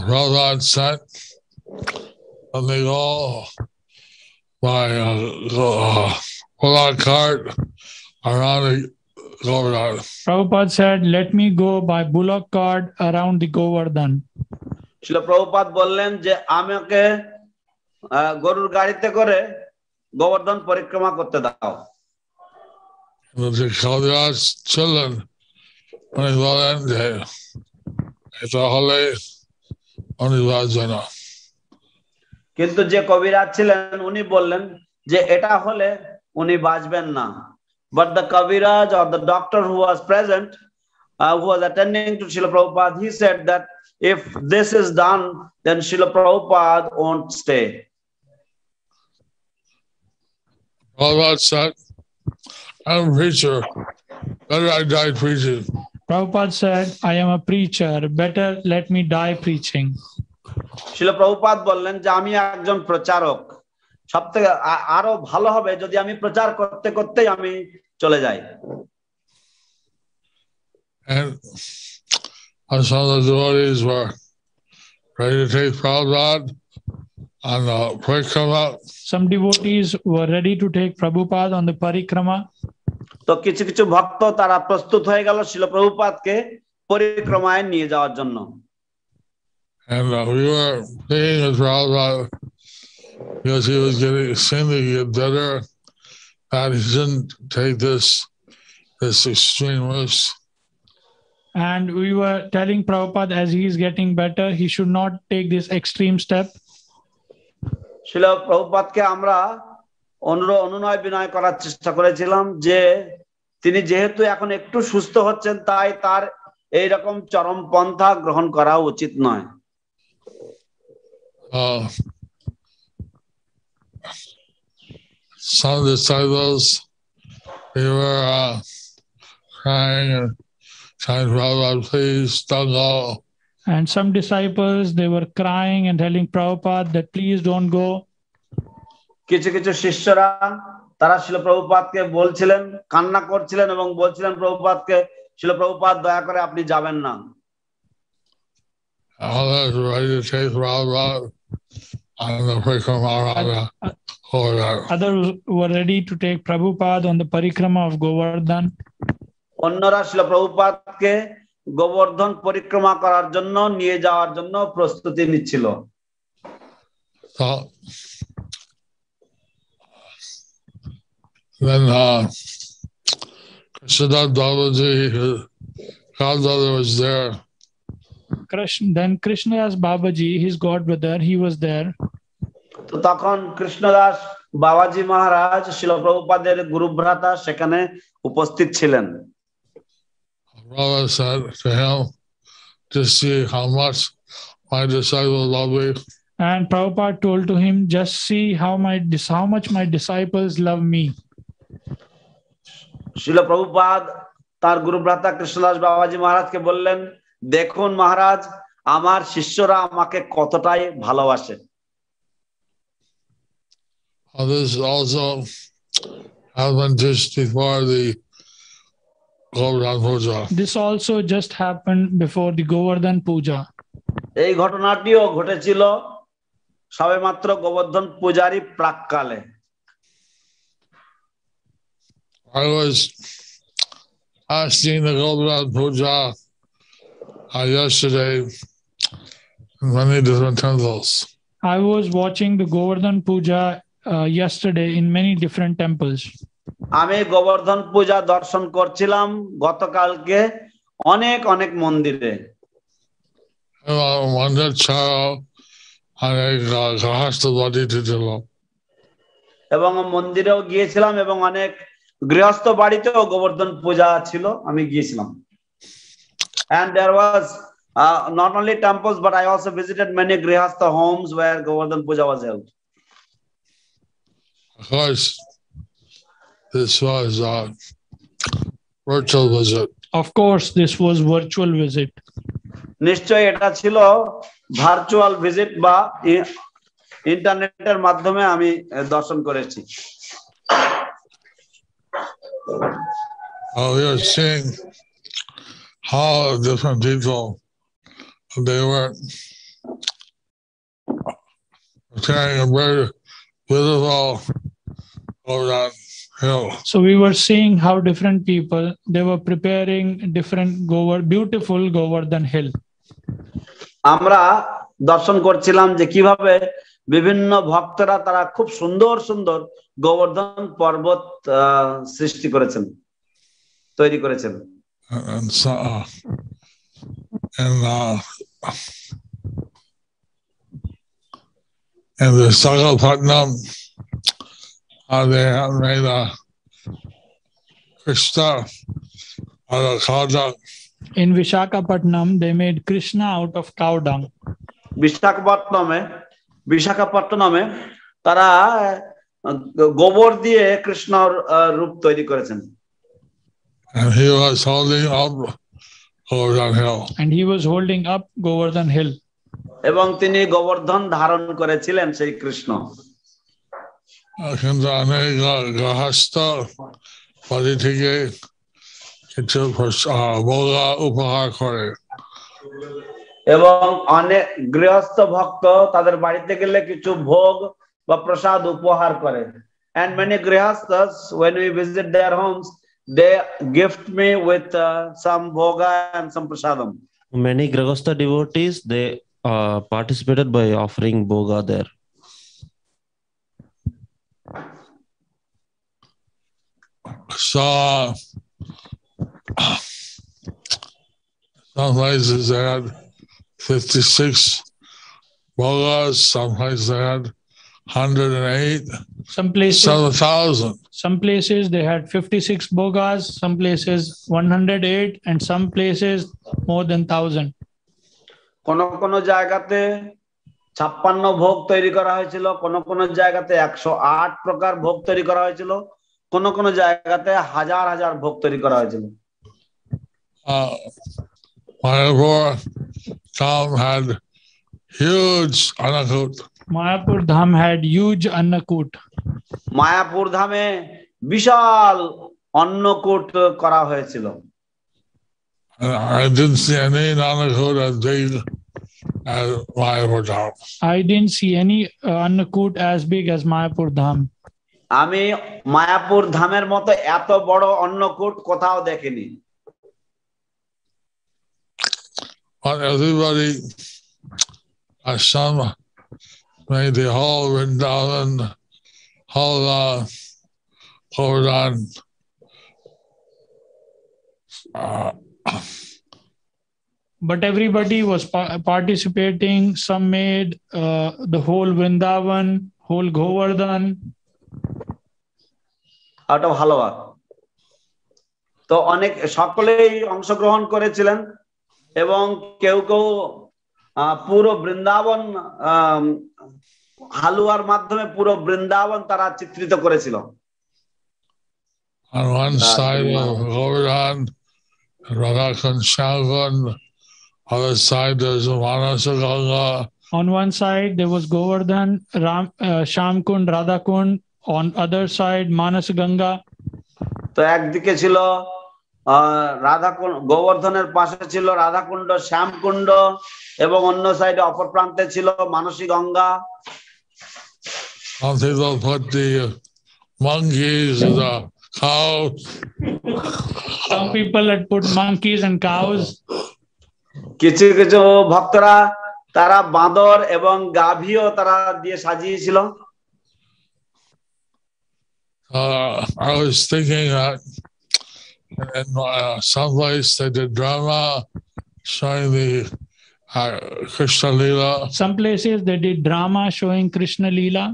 Prabhupada sent they go by bullock cart around the Govardhan. Prabhupada said, let me go by bullock cart around the Govardhan. শিল প্রভুপাদ বললেন যে আমাকে গরুর গাড়িতে করে গোবর্ধন পরিক্রমা করতে দাও। The Kaviraj children, when they went there, it's a holy অনির্বাচনা। কিন্তু যে কবিরাজ ছিলেন উনি বললেন যে এটা হলে উনি বাঁচবেন না, But the Kaviraj or the doctor who was present, who was attending to Srila Prabhupada, he said that if this is done, then Srila Prabhupada won't stay. Prabhupada said, I'm a preacher. Better I die preaching. Prabhupada said, I am a preacher. Better let me die preaching. Srila Prabhupada বললেন যে আমি একজন প্রচারক, সবথেকে আরো ভালো হবে যদি আমি প্রচার করতে করতেই আমি চলে যাই। And some of the devotees were ready to take Prabhupada on the parikrama. Some devotees were ready to take Prabhupada on the parikrama. তো কিছু কিছু ভক্ত তারা প্রস্তুত হয়ে গেল শিল প্রভুপাদকে পরিক্রমায় নিয়ে যাওয়ার জন্য। And we were pleading with Prabhupada because he was seeming to get better, that he shouldn't take this extreme risk. And we were telling Prabhupada as he is getting better, he should not take this extreme step. শিল প্রভুপাদকে আমরা অনুনয় বিনয় করার চেষ্টা করেছিলাম যে তিনি যেহেতু এখন একটু সুস্থ হচ্ছেন তাই তার এইরকম চরম পন্থা গ্রহণ করা উচিত নয়। Some disciples, they were crying and telling Prabhupada, please don't go. And some disciples, they were crying and telling Prabhupada that please don't go. কিছু কিছু শিষ্যরা তারা শিল প্রভুপাদকে বলছিলেন, কান্না করছিলেন এবং বলছিলেন প্রভুপাদকে, শিল প্রভুপাদ দয়া করে আপনি যাবেন না। Others were ready to take Prabhupada on the parikrama. Others were ready to take Prabhupada on the parikrama of Govardhan. অন্যরা শিল প্রভুপাদকে গোবর্ধন পরিক্রমা করার জন্য নিয়ে যাওয়ার জন্য প্রস্তুতি নিচ্ছিল। Then Krishnadas Babaji, his godbrother, was there. Then Krishnadas Babaji, his godbrother, he was there. তো তখন কৃষ্ণদাস বাবাজি মহারাজ শিল প্রভুপাদের গুরুভ্রাতা সেখানে উপস্থিত ছিলেন। Prabhupada said to him, just see how much my disciples love me. And Prabhupada told to him, just see how much my disciples love me. শিল প্রভুপাদ তার গুরুভ্রাতা কৃষ্ণদাস বাবাজি মহারাজকে বললেন, দেখুন মহারাজ, আমার শিষ্যরা আমাকে কতটাই ভালোবাসে। This also happened just before the Govardhan Puja. This also just happened before the Govardhan Puja. এই ঘটনাটিও ঘটেছিল সবেমাত্র গোবর্ধন পূজারই প্রাককালে। I was asking the Govardhan Puja yesterday in many different temples. I was watching the Govardhan Puja yesterday in many different temples. আমি গোবর্ধন পূজা দর্শন করছিলাম গতকালকে অনেক অনেক মন্দিরে। মন্দির ছাড়াও অনেক গৃহস্থবাড়ি ছিল। এবং মন্দিরেও গিয়েছিলাম এবং অনেক গৃহস্থ বাড়িতেও গোবর্ধন পূজা ছিল, আমি গিয়েছিলাম। And there was not only temples but I also visited many grihastha homes where Govardhan Puja was held. Of course, this was a virtual visit. Of course, this was virtual visit. নিশ্চয়ই এটা ছিল virtual visit বা ইন্টারনেটের মাধ্যমে আমি দর্শন করেছি। We are seeing how different people, they were carrying a very beautiful Govardhan hill. So we were seeing how different people, they were preparing different beautiful Govardhan hill. আমরা দর্শন করছিলাম যে কিভাবে বিভিন্ন ভক্তরা তারা খুব সুন্দর সুন্দর গোবর্ধন পর্বত সৃষ্টি করেছেন, তৈরি করেছেন। And the Sagalpatnam, they have made Krishna out of cow dung. In Vishakhapatnam, they made Krishna out of cow dung. বিশাখাপত্তনমে তারা গোবর দিয়ে কৃষ্ণর রূপ তৈরি করেছেন। And he was holding up Govardhan Hill. And he was holding up Govardhan Hill. এবং তিনি গোবর্ধন ধারণ করেছিলেন সেই কৃষ্ণ। কিন্তু অনেক গৃহস্থ বাড়ি থেকে কিছু ভোগা উপহার করে। এবং অনেক গৃহস্থ ভক্ত তাদের বাড়িতে গেলে কিছু ভোগ বা প্রসাদ উপহার করে। And many grihasthas, when we visit their homes, they gift me with some bhoga and some prasadam. Many grihastha devotees, they participated by offering bhoga there. So some places they had 56 bhogas, some places they had 108, Some places, 7,000. some places they had 56 bhogas, some places 108, and some places more than 1,000. কোন কোন জায়গাতে 56 ভোগ তৈরি করা হয়েছিল, কোন কোন জায়গাতে 108 প্রকার ভোগ তৈরি করা হয়েছিল, কোন কোন জায়গাতে হাজার হাজার ভোগ তৈরি করা হয়েছিল। Mayapur Dham had huge annakut. Mayapur Dham had huge annakut. Mayapur ধামে বিশাল অন্নকূট করা হয়েছিল। I didn't see any annakut as big as Mayapur Dham. I didn't see any annakut as big as Mayapur Dham. আমি মায়াপুর ধামের মতো এত বড় অন্নকূট কোথাও দেখিনি। But everybody, Hashem made the whole Vrindavan, whole Govardhan But everybody was participating. Some made the whole Vrindavan, whole Govardhan out of halwa. তো অনেক সকলেই অংশগ্রহণ করেছিলেন এবং কেউ কেউ পুরো বৃন্দাবন হালুয়ার মাধ্যমে পুরো বৃন্দাবন তারা চিত্রিত করেছিল। On one side of Govardhan, Radhakund, Shamkund. Other side there's Manasa Ganga. On one side there was Govardhan, Shamkund, Radhakund. On other side Manas Ganga. তো একদিকে ছিল রাধাকুণ্ড, গোবর্ধনের পাশে ছিল রাধাকুণ্ড, শ্যামকুণ্ড এবং অন্য সাইডে অপর প্রান্তে ছিল মানসী Ganga. Some people put the monkeys and the cows. Some people had put monkeys and cows. কিছু কিছু ভক্তরা তারা বাঁদর এবং গাভীও তারা দিয়ে সাজিয়েছিল। I was thinking that in some place they did drama showing the Krishna Leela. Some places they did drama showing Krishna Leela.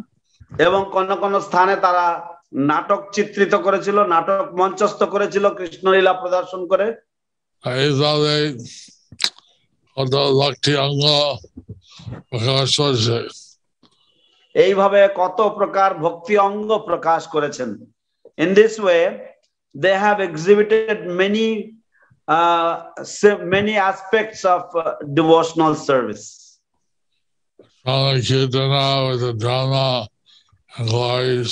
এবং কোন কোন স্থানে তারা নাটক চিত্রিত করেছিল, নাটক মঞ্চস্থ করেছিল কৃষ্ণ লীলা প্রদর্শন করে। এইভাবে কত ভক্তি অঙ্গ প্রকাশ করেছে, এইভাবে কত প্রকার ভক্তি অঙ্গ প্রকাশ করেছেন। In this way they have exhibited many aspects of devotional service. Kirtana with the drama and glories.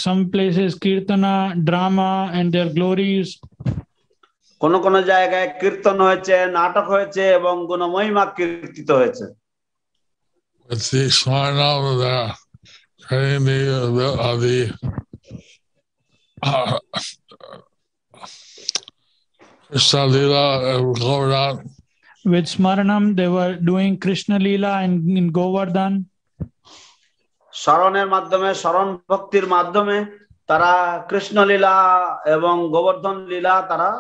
Some places Kirtana, drama and their glories. কোন কোন জায়গায় কীর্তন হয়েছে, নাটক হয়েছে এবং গুণমহিমা কীর্তিত হয়েছে। With the Smarnam there, carrying the Krishna Leela Govardhan. With Smaranam, they were doing Krishna Leela in Govardhan. স্মরণের মাধ্যমে, স্মরণ ভক্তির মাধ্যমে তারা কৃষ্ণ লীলা এবং গোবর্ধন লীলা তারা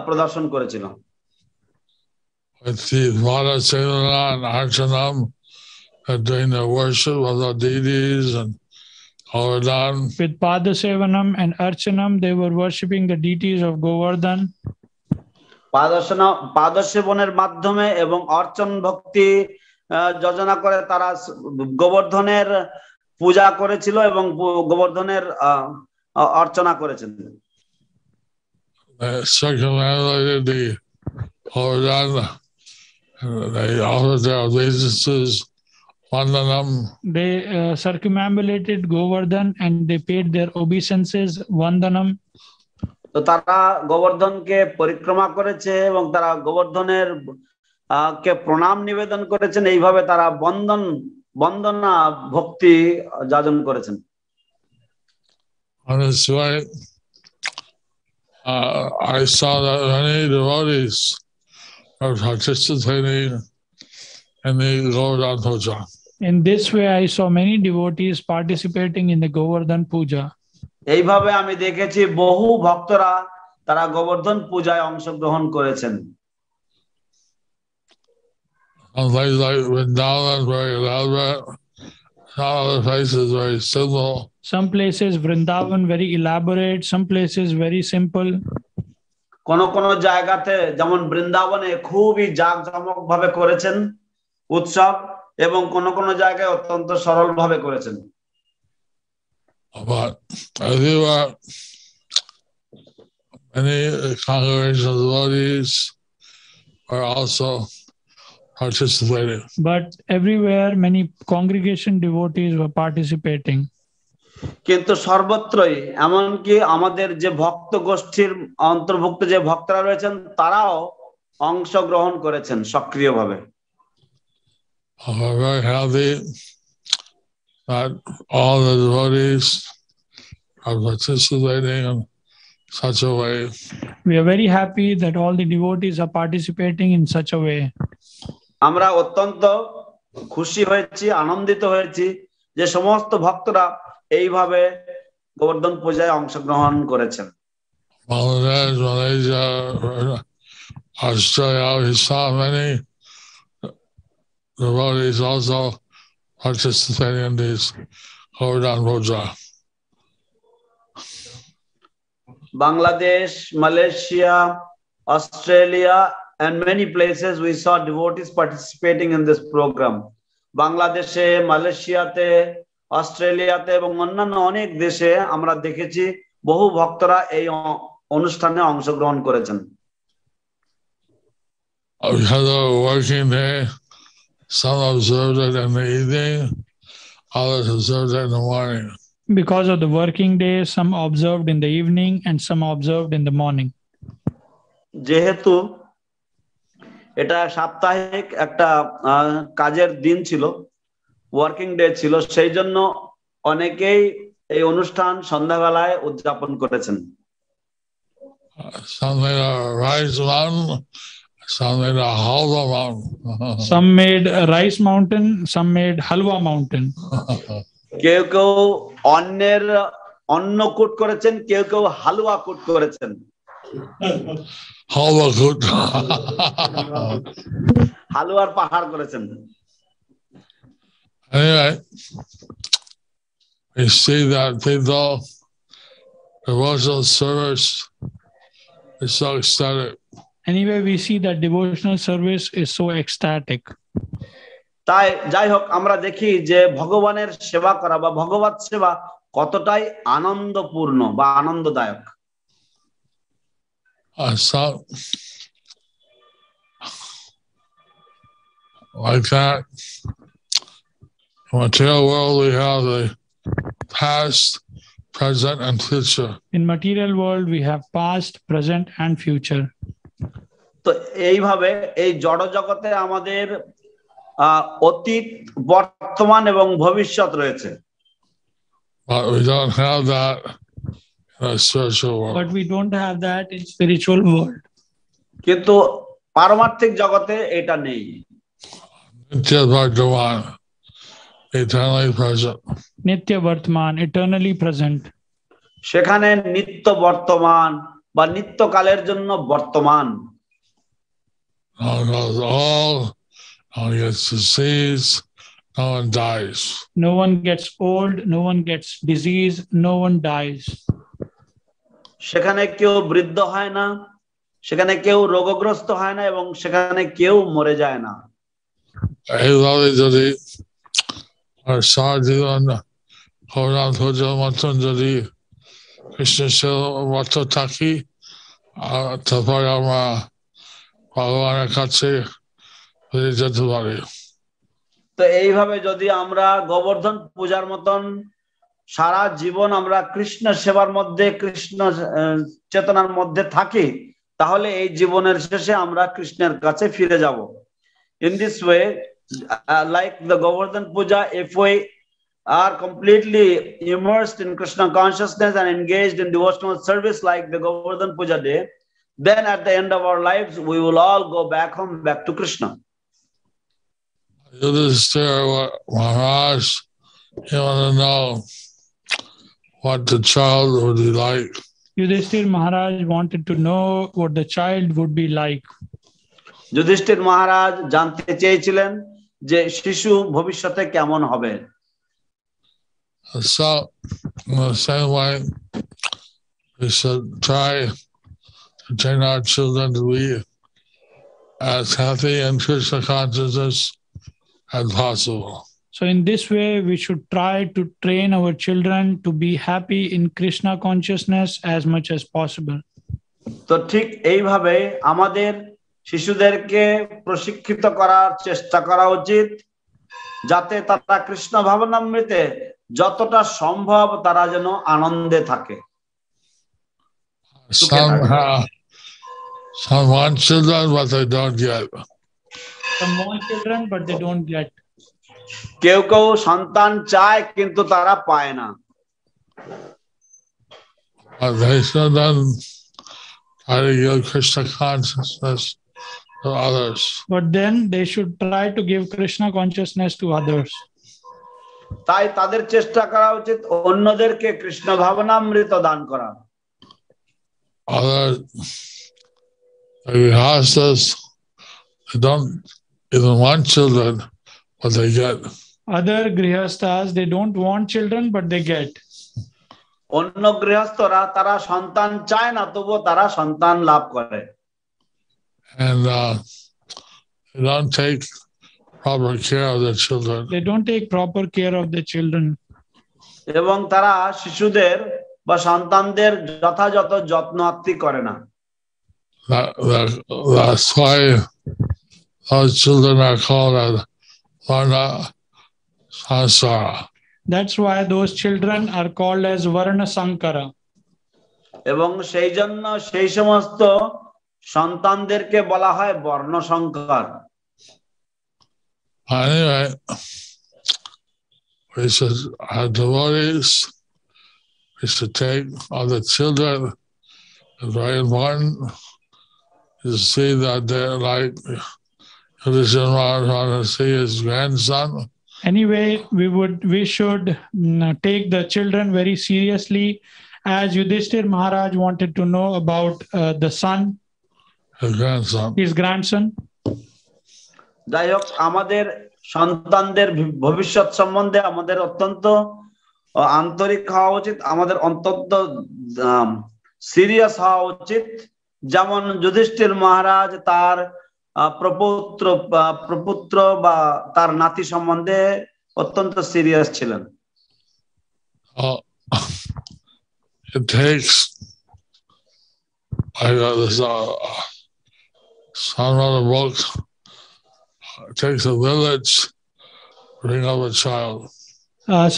প্রদর্শন করেছিল। With the Radha Chandana and Archanam doing the worship of the deities and Govardhan. With Padasevanam and Archanam, they were worshipping the deities of Govardhan. পাদসেবনের মাধ্যমে এবং অর্চন ভক্তি যোজনা করে তারা গোবর্ধনের পূজা করেছিল এবং গোবর্ধনের অর্চনা করেছেন। Circumambulated the Govardhan. They offered their obeisances, vandanam. They circumambulated Govardhan and they paid their obeisances, vandanam. তো তারা গোবর্ধনকে পরিক্রমা করেছে এবং তারা গোবর্ধনের কে প্রণাম নিবেদন করেছেন, এইভাবে তারা বন্দনা ভক্তি যাজন করেছেন। On this way, I saw that many devotees are participating in the Govardhan Puja. In this way, I saw many devotees participating in the Govardhan Puja. এইভাবে আমি দেখেছি বহু ভক্তরা তারা গোবর্ধন পূজায় অংশগ্রহণ করেছেন। Places like Vrindavan very elaborate, some other places very simple. Some places Vrindavan very elaborate, some places very simple. কোন কোন জায়গাতে যেমন বৃন্দাবনে খুবই জাঁকজমক ভাবে করেছেন উৎসব, এবং কোন কোন জায়গায় অত্যন্ত সরল ভাবে করেছেন। But everywhere, many congregational devotees are also participating. But everywhere, many congregation devotees were participating. কিন্তু সর্বত্রই, এমনকি আমাদের যে ভক্ত গোষ্ঠীর অন্তর্ভুক্ত যে ভক্তরা রয়েছেন তারাও অংশগ্রহণ করেছেন সক্রিয়ভাবে। We're very happy that all the devotees are participating in such a way. We are very happy that all the devotees are participating in such a way. আমরা অত্যন্ত খুশি হয়েছি, আনন্দিত হয়েছি যে সমস্ত ভক্তরা এইভাবে গোবর্ধন পূজায় অংশগ্রহণ করেছেন। Bangladesh, Malaysia, Australia, we saw many devotees also participating in these Govardhan Puja. Bangladesh, Malaysia, Australia, and many places we saw devotees participating in this program. বাংলাদেশে, মালয়েশিয়াতে, অস্ট্রেলিয়াতে এবং অন্যান্য অনেক দেশে আমরা দেখেছি বহু ভক্তরা এই অনুষ্ঠানে অংশগ্রহণ করেছেন। Because of a working day, some observed it in the evening, others observed it in the morning. Because of the working day, some observed in the evening and some observed in the morning. যেহেতু এটা সাপ্তাহিক একটা কাজের দিন ছিল, working day ছিল, সেই জন্য অনেকেই এই অনুষ্ঠান সন্ধ্যাবেলায় উদযাপন করেছেন। Some made a rice mountain, some made a halwa mountain. Some made a rice mountain, some made halwa mountain. কেউ কেউ অন্ন কুট করেছেন, কেউ কেউ হালুয়া কুট করেছেন। Halwa kut. হালুয়ার পাহাড় করেছেন। Anyway, we see that people, devotional service is so ecstatic. Anyway, we see that devotional service is so ecstatic. তাই যাই হোক, আমরা দেখি যে ভগবানের সেবা করা বা ভগবত সেবা কতটাই আনন্দপূর্ণ বা আনন্দদায়ক। Like that, in material world we have the past, present, and future. In material world, we have past, present, and future. তো এইভাবে এই জড় জগতে আমাদের অতীত, বর্তমান এবং ভবিষ্যৎ রয়েছে। But we don't have that in a spiritual world. But we don't have that in spiritual world. কিন্তু পারমার্থিক জগতে এটা নেই। Nitya Bhagavan, eternally present. Nitya Vartman, eternally present. সেখানে নিত্য বর্তমান বা নিত্যকালের জন্য বর্তমান। All goes all gets disease no one dies. No one gets old, no one gets disease, no one dies. সেখানে কেউ বৃদ্ধ হয় না, সেখানে কেউ রোগগ্রস্ত হয় না, এবং সেখানে কেউ মরে যায় না। এইভাবে যদি সারা জীবন হরিনাম ধৈর্যের মতন যদি কৃষ্ণের সেবারত থাকি, তারপরে আমরা ভগবানের কাছে ফিরে যেতে পারি। তো এইভাবে যদি আমরা গোবর্ধন পূজার মতন সারা জীবন আমরা কৃষ্ণ সেবার মধ্যে, কৃষ্ণ চেতনার মধ্যে থাকি, তাহলে এই জীবনের শেষে আমরা কৃষ্ণের কাছে ফিরে যাব। In this way, like the Govardhan Puja, if we are completely immersed in Krishna consciousness and engaged in devotional service like the Govardhan Puja day, then at the end of our lives, we will all go back home, back to Krishna. Yudhishthira Maharaj, you want to know what the child would be like. Yudhishthir Maharaj wanted to know what the child would be like. Yudhishthir মহারাজ জানতে চেয়েছিলেন যে শিশু ভবিষ্যতে কেমন হবে। So, in the same way, we should try to train our children to be as happy in Krishna consciousness as possible. So in this way, we should try to train our children to be happy in Krishna consciousness as much as possible. তো ঠিক এইভাবে আমাদের শিশুদেরকে প্রশিক্ষিত করার চেষ্টা করা উচিত, যাতে তারা কৃষ্ণ ভাবনামৃতে যতটা সম্ভব তারা যেন আনন্দে থাকে। Some want children, but they don't get. Some want children, but they don't get. কেউ কেউ সন্তান চায় কিন্তু তারা পায় না। They should then try to give Krishna consciousness to others. But then they should try to give Krishna consciousness to others. তাই তাদের চেষ্টা করা উচিত অন্যদেরকে কৃষ্ণ ভাবনামৃত দান করা। Other grihastas, they don't even want children, but they get. Other grihastas, they don't want children, but they get. অন্য গৃহস্থরা তারা সন্তান চায় না, তবুও তারা সন্তান লাভ করে। And they don't take proper care of their children. They don't take proper care of their children. এবং তারা শিশুদের বা সন্তানদের যথাযথ যত্ন আত্তি করে না। That's why those children are called as Varna Sansara. That's why those children are called as Varna Sankara. এবং সেই জন্য সেই সমস্ত সন্তানদেরকে বলা হয় বর্ণ সংকর। Anyway, we should have devotees. We should take all the children. It's very important to see that they're like Yudhishthira Maharaj wanted to see his grandson. Anyway, we should take the children very seriously, as Yudhishthir Maharaj wanted to know about the son, his grandson. যাই হোক, আমাদের সন্তানদের ভবিষ্যৎ সম্বন্ধে আমাদের অত্যন্ত আন্তরিক হওয়া উচিত, আমাদের অত্যন্ত সিরিয়াস হওয়া উচিত। যেমন যুধিষ্ঠির মহারাজ তার প্রপুত্র বা তার নাতি সম্বন্ধে অত্যন্ত সিরিয়াস ছিলেন। It takes, I got this son wrote a book. It takes a village to bring up a child.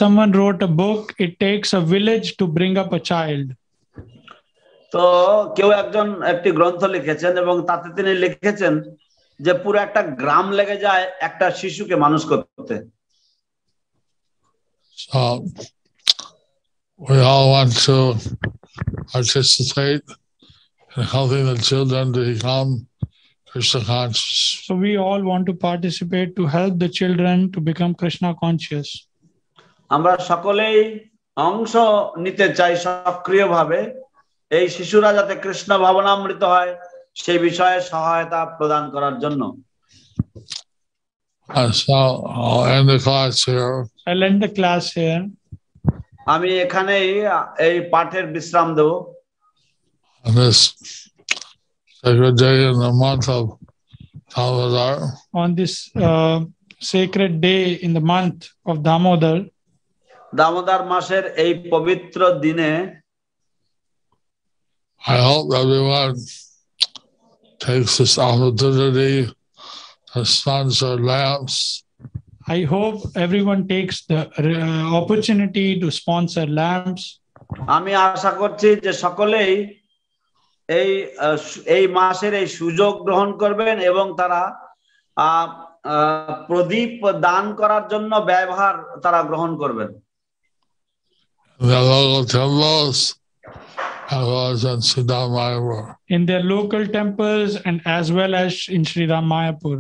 Someone wrote a book. It takes a village to bring up a child. তো কেউ একজন একটি গ্রন্থ লিখেছেন এবং তাতে তিনি লিখেছেন যে পুরো একটা গ্রাম লেগে যায় একটা শিশুকে মানুষ করতে। So we all want to participate in helping the children to become Krishna conscious. So we all want to participate to help the children to become Krishna conscious. আমরা সকলেই অংশ নিতে চাই সক্রিয়ভাবে, এই শিশুরা যাতে কৃষ্ণ ভাবনামৃত হয় সেই বিষয়ে সহায়তা প্রদান করার জন্য। So I'll end the class here. I'll end the class here. আমি এখানেই এই পাঠের বিশ্রাম দেব। On this sacred day in the month of Damodar. On this sacred day in the month of Damodar. Damodar মাসের এই পবিত্র দিনে I hope everyone takes this opportunity to sponsor lamps. I hope everyone takes the opportunity to sponsor lamps. আমি আশা করছি যে সকলেই এই মাসের এই সুযোগ গ্রহণ করবেন এবং তারা প্রদীপ দান করার জন্য ব্যবহার তারা গ্রহণ করবেন। The local temples as well as in Sridham Mayapur. In their local temples and as well as in Sridham Mayapur.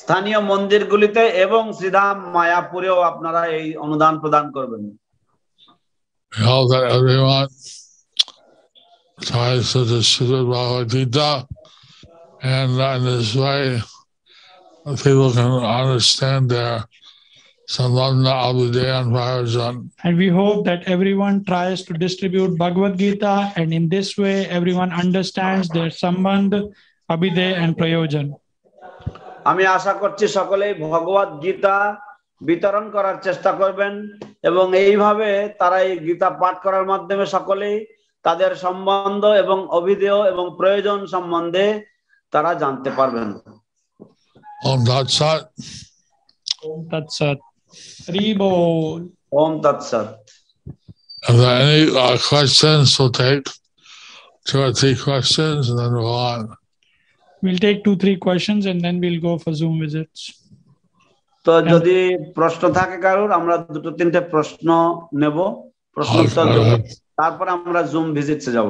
স্থানীয় মন্দিরগুলিতে এবং শ্রীধাম মায়াপুরেও আপনারা এই অনুদান প্রদান করবেন। I hope that everyone tries to distribute Bhagavad Gita, and in this way people can understand their Samvamna Abhidayan Prayojan. And we hope that everyone tries to distribute Bhagavad Gita, and in this way everyone understands their Sambandh, Abhiday and Prayojan. আমি আশা করছি সকলেই ভগবত গীতা বিতরণ করার চেষ্টা করবেন এবং এইভাবে তারা এই গীতা পাঠ করার মাধ্যমে সকলেই তাদের সম্বন্ধ এবং অভিধেয় এবং প্রয়োজন সম্বন্ধে তারা জানতে পারবেন। Om Tat Sat. Om Tat Sat. Hari Bol. Om Tat Sat. If there are any questions, we'll take 2 or 3 questions and then we'll on. We'll take 2-3 questions and then we'll go for Zoom visits. তো যদি প্রশ্ন থাকে কারোর আমরা 2-3টে প্রশ্ন নেব, প্রশ্ন উত্তর দেব, তারপর আমরা জুম ভিজিটসে যাব।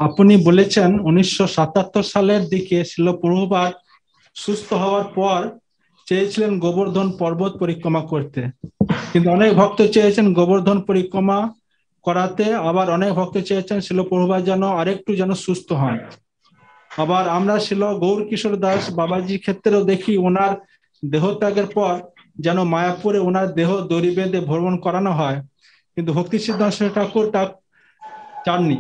আপনি বলেছেন 1977 সালের দিকে শিল প্রভুপাদ সুস্থ হওয়ার পর চেয়েছিলেন গোবর্ধন পর্বত পরিক্রমা করতে, কিন্তু অনেক ভক্ত চেয়েছেন গোবর্ধন পরিক্রমা করাতে, আবার অনেক ভক্ত চেয়েছেন শিল প্রভুপাদ যেন আরেকটু যেন সুস্থ হন। আবার আমরা শিল গৌর কিশোর দাস বাবাজির ক্ষেত্রেও দেখি ওনার দেহত্যাগের পর যেন মায়াপুরে ওনার দেহ দড়ি বেঁধে ভ্রমণ করানো হয়, কিন্তু ভক্তি সিদ্ধান্ত ঠাকুর তা চাননি।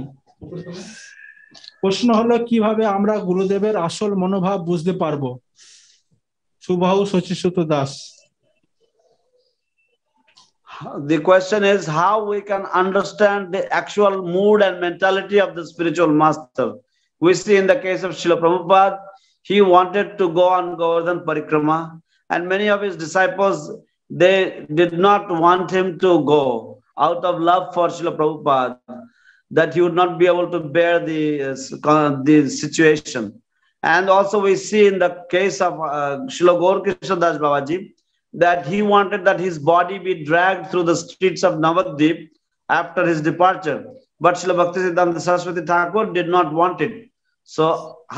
প্রশ্ন হলো কিভাবে আমরা গুরুদেবের আসল মনোভাব বুঝতে পারবো? Subahu শচীসুত Das. The question is how we can understand the actual mood and mentality of the spiritual master. We see in the case of Srila Prabhupada, he wanted to go on Govardhan Parikrama, and many of his disciples, they did not want him to go out of love for Srila Prabhupada, that he would not be able to bear the situation. And also we see in the case of Srila Gaur Krishna Das Babaji, that he wanted that his body be dragged through the streets of Navadvip after his departure. But Srila Bhaktisiddhanta Saraswati Thakur did not want it. So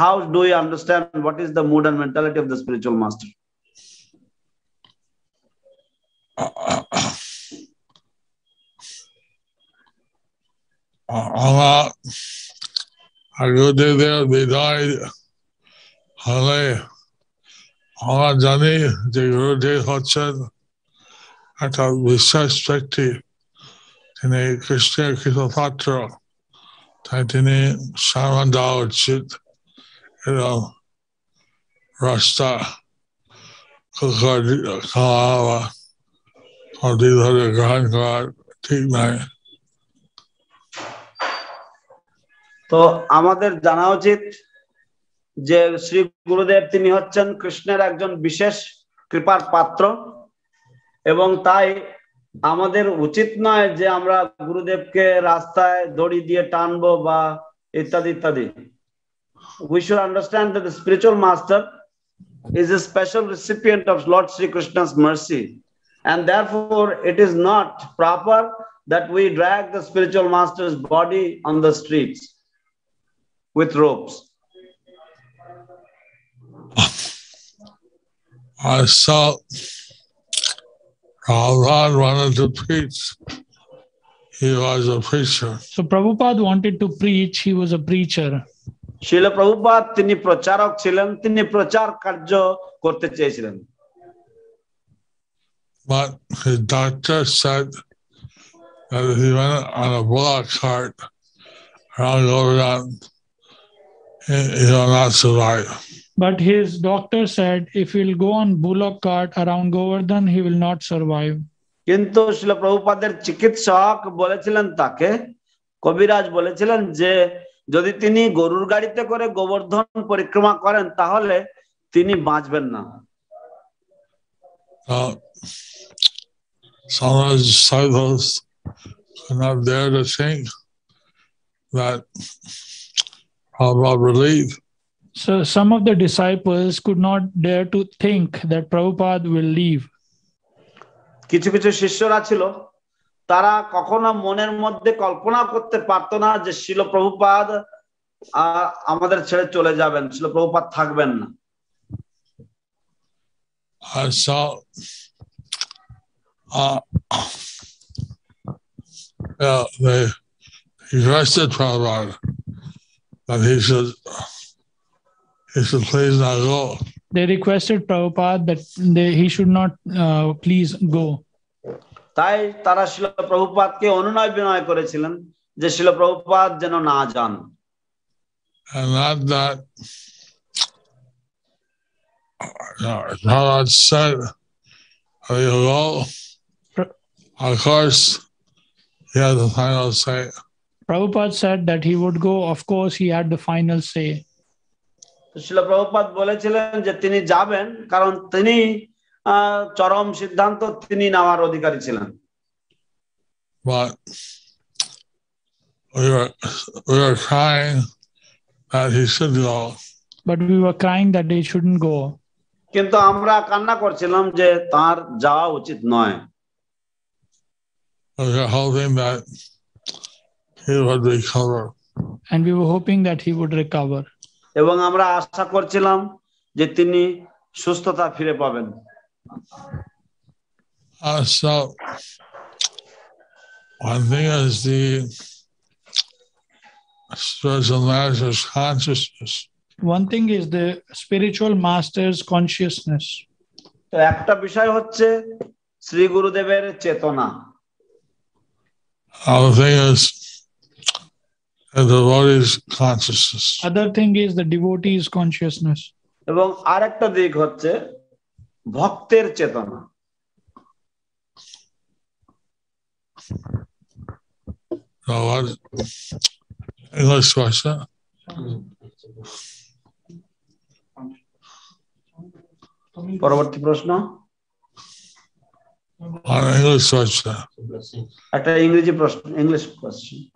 how do we understand what is the mood and mentality of the spiritual master? Gurudev, they died. আমরা জানি যে গুরুদেব হচ্ছেন একটা বিশেষ ব্যক্তি, তিনি কৃষ্ণের কৃতপাত্র, তাই তিনি সম্মান দেওয়া উচিত। এরকম রাস্তা খাওয়া বা অতি ধরে গ্রহণ করা ঠিক নয়। তো আমাদের জানা উচিত যে শ্রী গুরুদেব তিনি হচ্ছেন কৃষ্ণের একজন বিশেষ কৃপার পাত্র, এবং তাই আমাদের উচিত নয় যে আমরা গুরুদেবকে রাস্তায় দড়ি দিয়ে টানবো বা ইত্যাদি ইত্যাদি। We should understand that the spiritual master is a special recipient of Lord Sri Krishna's mercy, and therefore it is not proper that we drag the spiritual master's body on the streets with ropes. So Prabhupada wanted to preach. He was a preacher. So Prabhupada wanted to preach. He was a preacher. শিল প্রভুপাদ তিনি প্রচারক ছিলেন, তিনি প্রচার কার্য করতে চেয়েছিলেন। But his doctor said that if he went on a bullock cart around Govardhan, he will not survive. But his doctor said if he'll go on bullock cart around Govardhan, he will not survive. কিন্তু শিল প্রভুপাদের চিকিৎসক বলেছিলেন তাকে, কবিরাজ বলেছিলেন যে যদি তিনি গরুর গাড়িতে করে গোবর্ধন পরিক্রমা করেন তাহলে তিনি বাঁচবেন না। Some of his disciples could not dare to think that Prabhupada would leave. So some of the disciples could not dare to think that Prabhupada will leave. কিছু কিছু শিষ্যরা ছিল, তারা কখনো মনের মধ্যে কল্পনা করতে পারতো না যে শিল প্রভুপাদ আমাদের ছেড়ে চলে যাবেন, শিল প্রভুপাদ থাকবেন না। So they requested Prabhupada that he should please not go. They requested Prabhupada that he should not please go. তাই তারা শিল প্রভুপাদকে অনুনয় বিনয় করেছিলেন যে শিল প্রভুপাদ যেন না যান। And not that Prabhupada said, of course, he had the final say. Prabhupada said that he would go. Of course, he had the final say. শিল প্রভুপাদ বলেছিলেন যে তিনি যাবেন, কারণ তিনি চরম সিদ্ধান্ত তিনি নেওয়ার অধিকারী ছিলেন। But we were crying that he should go. But we were crying that they shouldn't go. কিন্তু আমরা কান্না করছিলাম যে তার যাওয়া উচিত নয়। We were hoping that he would recover. And we were hoping that he would recover. এবং আমরা আশা করছিলাম যে তিনি সুস্থতা ফিরে পাবেন। So one thing is the spiritual master's consciousness. One thing is the spiritual master's consciousness. তো একটা বিষয় হচ্ছে শ্রী গুরুদেবের চেতনা। Other thing is the devotee's consciousness. Other thing is the devotee's consciousness. এবং আরেকটা দিক হচ্ছে ভক্তের চেতনা। So what English question? পরবর্তী প্রশ্ন, English question. একটা ইংরেজি প্রশ্ন, English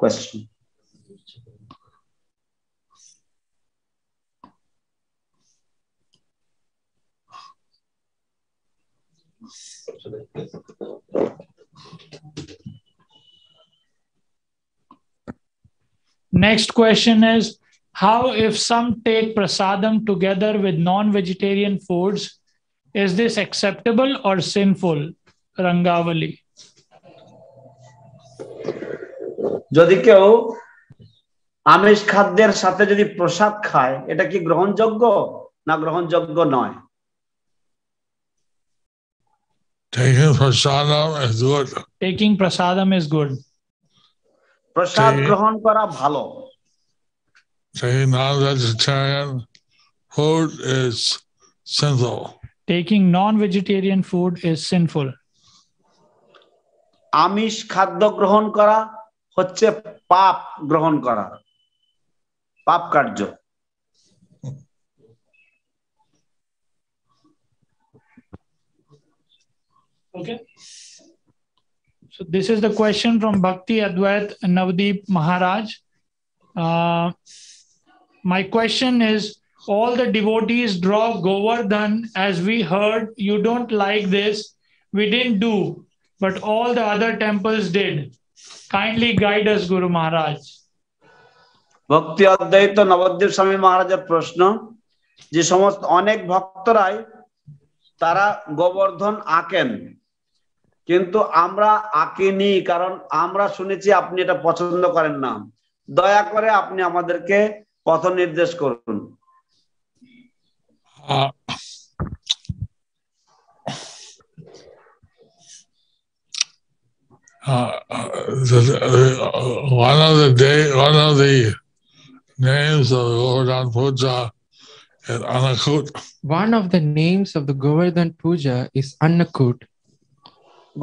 question. Next question is, how if some take prasadam together with non-vegetarian foods, is this acceptable or sinful? Rangavali. যদি কেউ আমিষ খাদ্যের সাথে যদি প্রসাদ খায়, এটা কি গ্রহণযোগ্য না গ্রহণযোগ্য নয়? Taking prasadam is good. Taking prasadam is good. প্রসাদ গ্রহণ করা ভালো। Taking non-vegetarian food is sinful. Taking non-vegetarian food is sinful. আমিষ খাদ্য গ্রহণ করা হচ্ছে পাপ গ্রহণ করা, পাপ কার্য। Okay. So this is the question from Bhakti Advait Navdeep Maharaj. My question is, all the devotees draw Govardhan. As we heard, you don't like this. We didn't do, but all the other temples did. Kindly guide us, Guru Maharaj. ভক্তি অদ্বৈত নবদ্বীপ স্বামী মহারাজের প্রশ্ন, যে সমস্ত অনেক ভক্তরাই তারা গোবর্ধন আঁকেন, কিন্তু আমরা আঁকিনি, কারণ আমরা শুনেছি আপনি এটা পছন্দ করেন না। দয়া করে আপনি আমাদেরকে পথ নির্দেশ করুন। One of the names of Govardhan Puja is Anakut. One of the names of the Govardhan Puja is Annakut.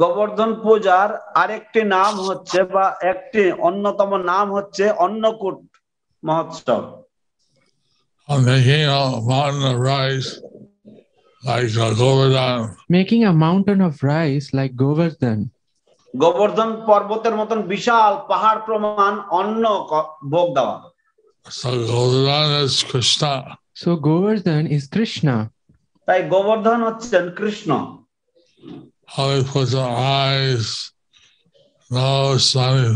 Gobardhan পূজার আরেকটি নাম হচ্ছে বা একটি অন্যতম নাম হচ্ছে অন্নকূট মহোৎসব। Making a mountain of rice like Govardhan. Making a mountain of rice like Govardhan. Gobardhan পর্বতের মতন বিশাল পাহাড় প্রমাণ অন্ন ভোগ দেওয়া। So Govardhan is Krishna. So Govardhan is Krishna. তাই গোবর্ধন হচ্ছেন Krishna. How he puts on eyes, nose, smiling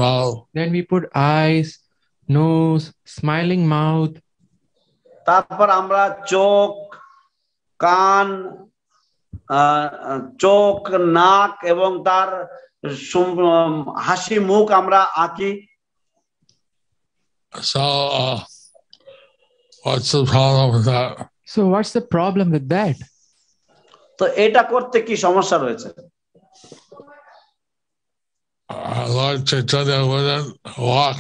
mouth. Then we put eyes, nose, smiling mouth. তারপর আমরা চোখ, কান, চোখ, নাক এবং তার হাসি মুখ আমরা আঁকি। So what's the problem with that? So what's the problem with that? তো এটা করতে কি সমস্যা রয়েছে? Lord Chaitanya wouldn't walk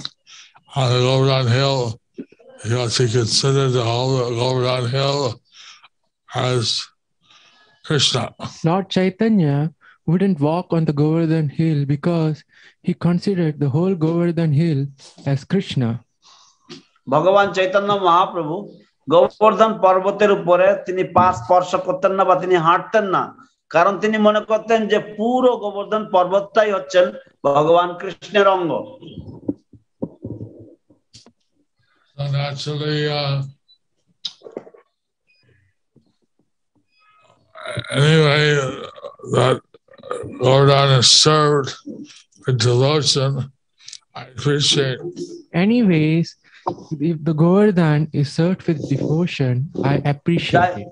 on the Govardhan Hill because he considered the whole Govardhan Hill as Krishna. Lord Chaitanya wouldn't walk on the Govardhan hill because he considered the whole Govardhan hill as Krishna. ভগবান চৈতন্য মহাপ্রভু গোবর্ধন পর্বতের উপরে তিনি পা স্পর্শ করতেন না বা তিনি হাঁটতেন না, কারণ তিনি মনে করতেন যে পুরো গোবর্ধন পর্বতটাই হচ্ছেন ভগবান কৃষ্ণের অঙ্গ। So naturally, anyway, that Govardhan is served with devotion. I appreciate. Anyways, if the Govardhan is served with devotion, I appreciate it.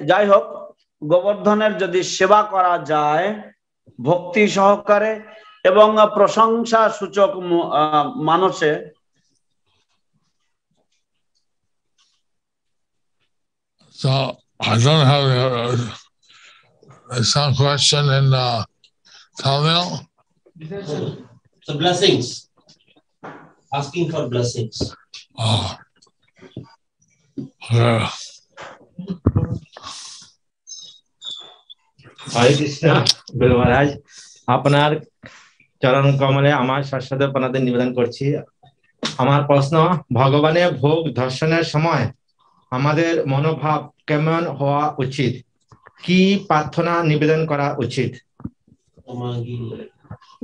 যাই হোক, গোবর্ধনের যদি সেবা করা যায় ভক্তি সহকারে এবং প্রশংসা সূচক মানুষে, So I don't have some question in Tamil. So blessings. Asking for blessings. Oh. Yeah. হরে কৃষ্ণ গুরু মহারাজ, আপনার চরণ কমলে আমার সশ্রদ্ধ প্রণাম নিবেদন করছি। আমার প্রশ্ন, ভগবানের ভোগ দর্শনের সময় আমাদের মনোভাব কেমন হওয়া উচিত? কি প্রার্থনা নিবেদন করা উচিত?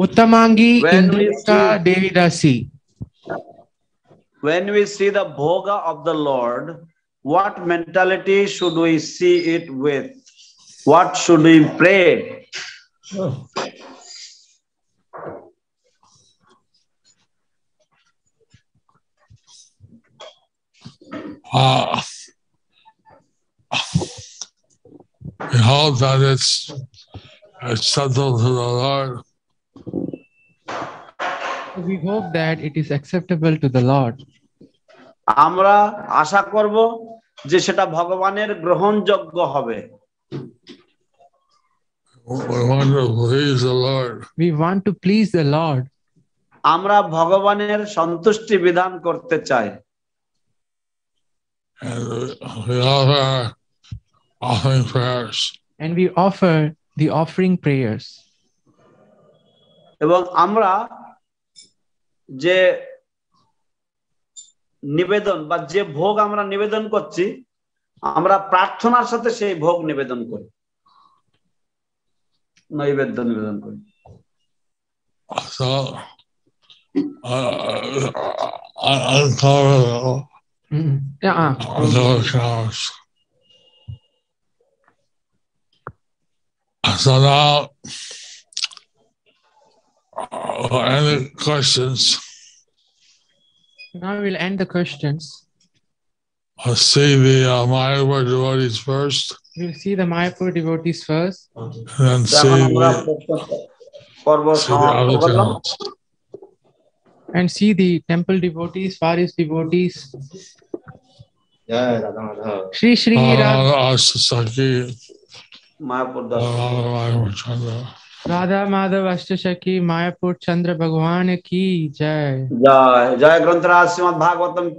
Uttamangi Indrika Devi Rasi. When we see the bhoga of the Lord, what mentality should we see it with? What should we pray? We hope that it's acceptable to the Lord. We hope that it is acceptable to the Lord. আমরা আশা করব যে সেটা ভগবানের গ্রহণযোগ্য হবে। We want to please the Lord. We want to please the Lord. আমরা ভগবানের সন্তুষ্টি বিধান করতে চাই। And we offer offering prayers. And we offer the offering prayers. এবং আমরা যে নিবেদন বা যে ভোগ আমরা নিবেদন করছি, আমরা প্রার্থনার সাথে সেই ভোগ নিবেদন করি, নৈবেদ্য নিবেদন করি। So, uncover cows. So now, any questions? Now we'll end the questions. see the Mayapur devotees first, We'll see the Mayapur devotees first, and তো এখন আমরা see পর্ব the সমাপ্ত other করলাম। temples. and see the temple devotees, forest devotees. Joy Radha Madhav. Shri Shri Radha Asasaki, Mayapur দর্শন Mayapur Chandra. Radha Madhav Ashtashaki Mayapur Chandra Bhagwan ki jai. জয় জয় গ্রন্থরাজ শ্রীমদ ভাগবতম কি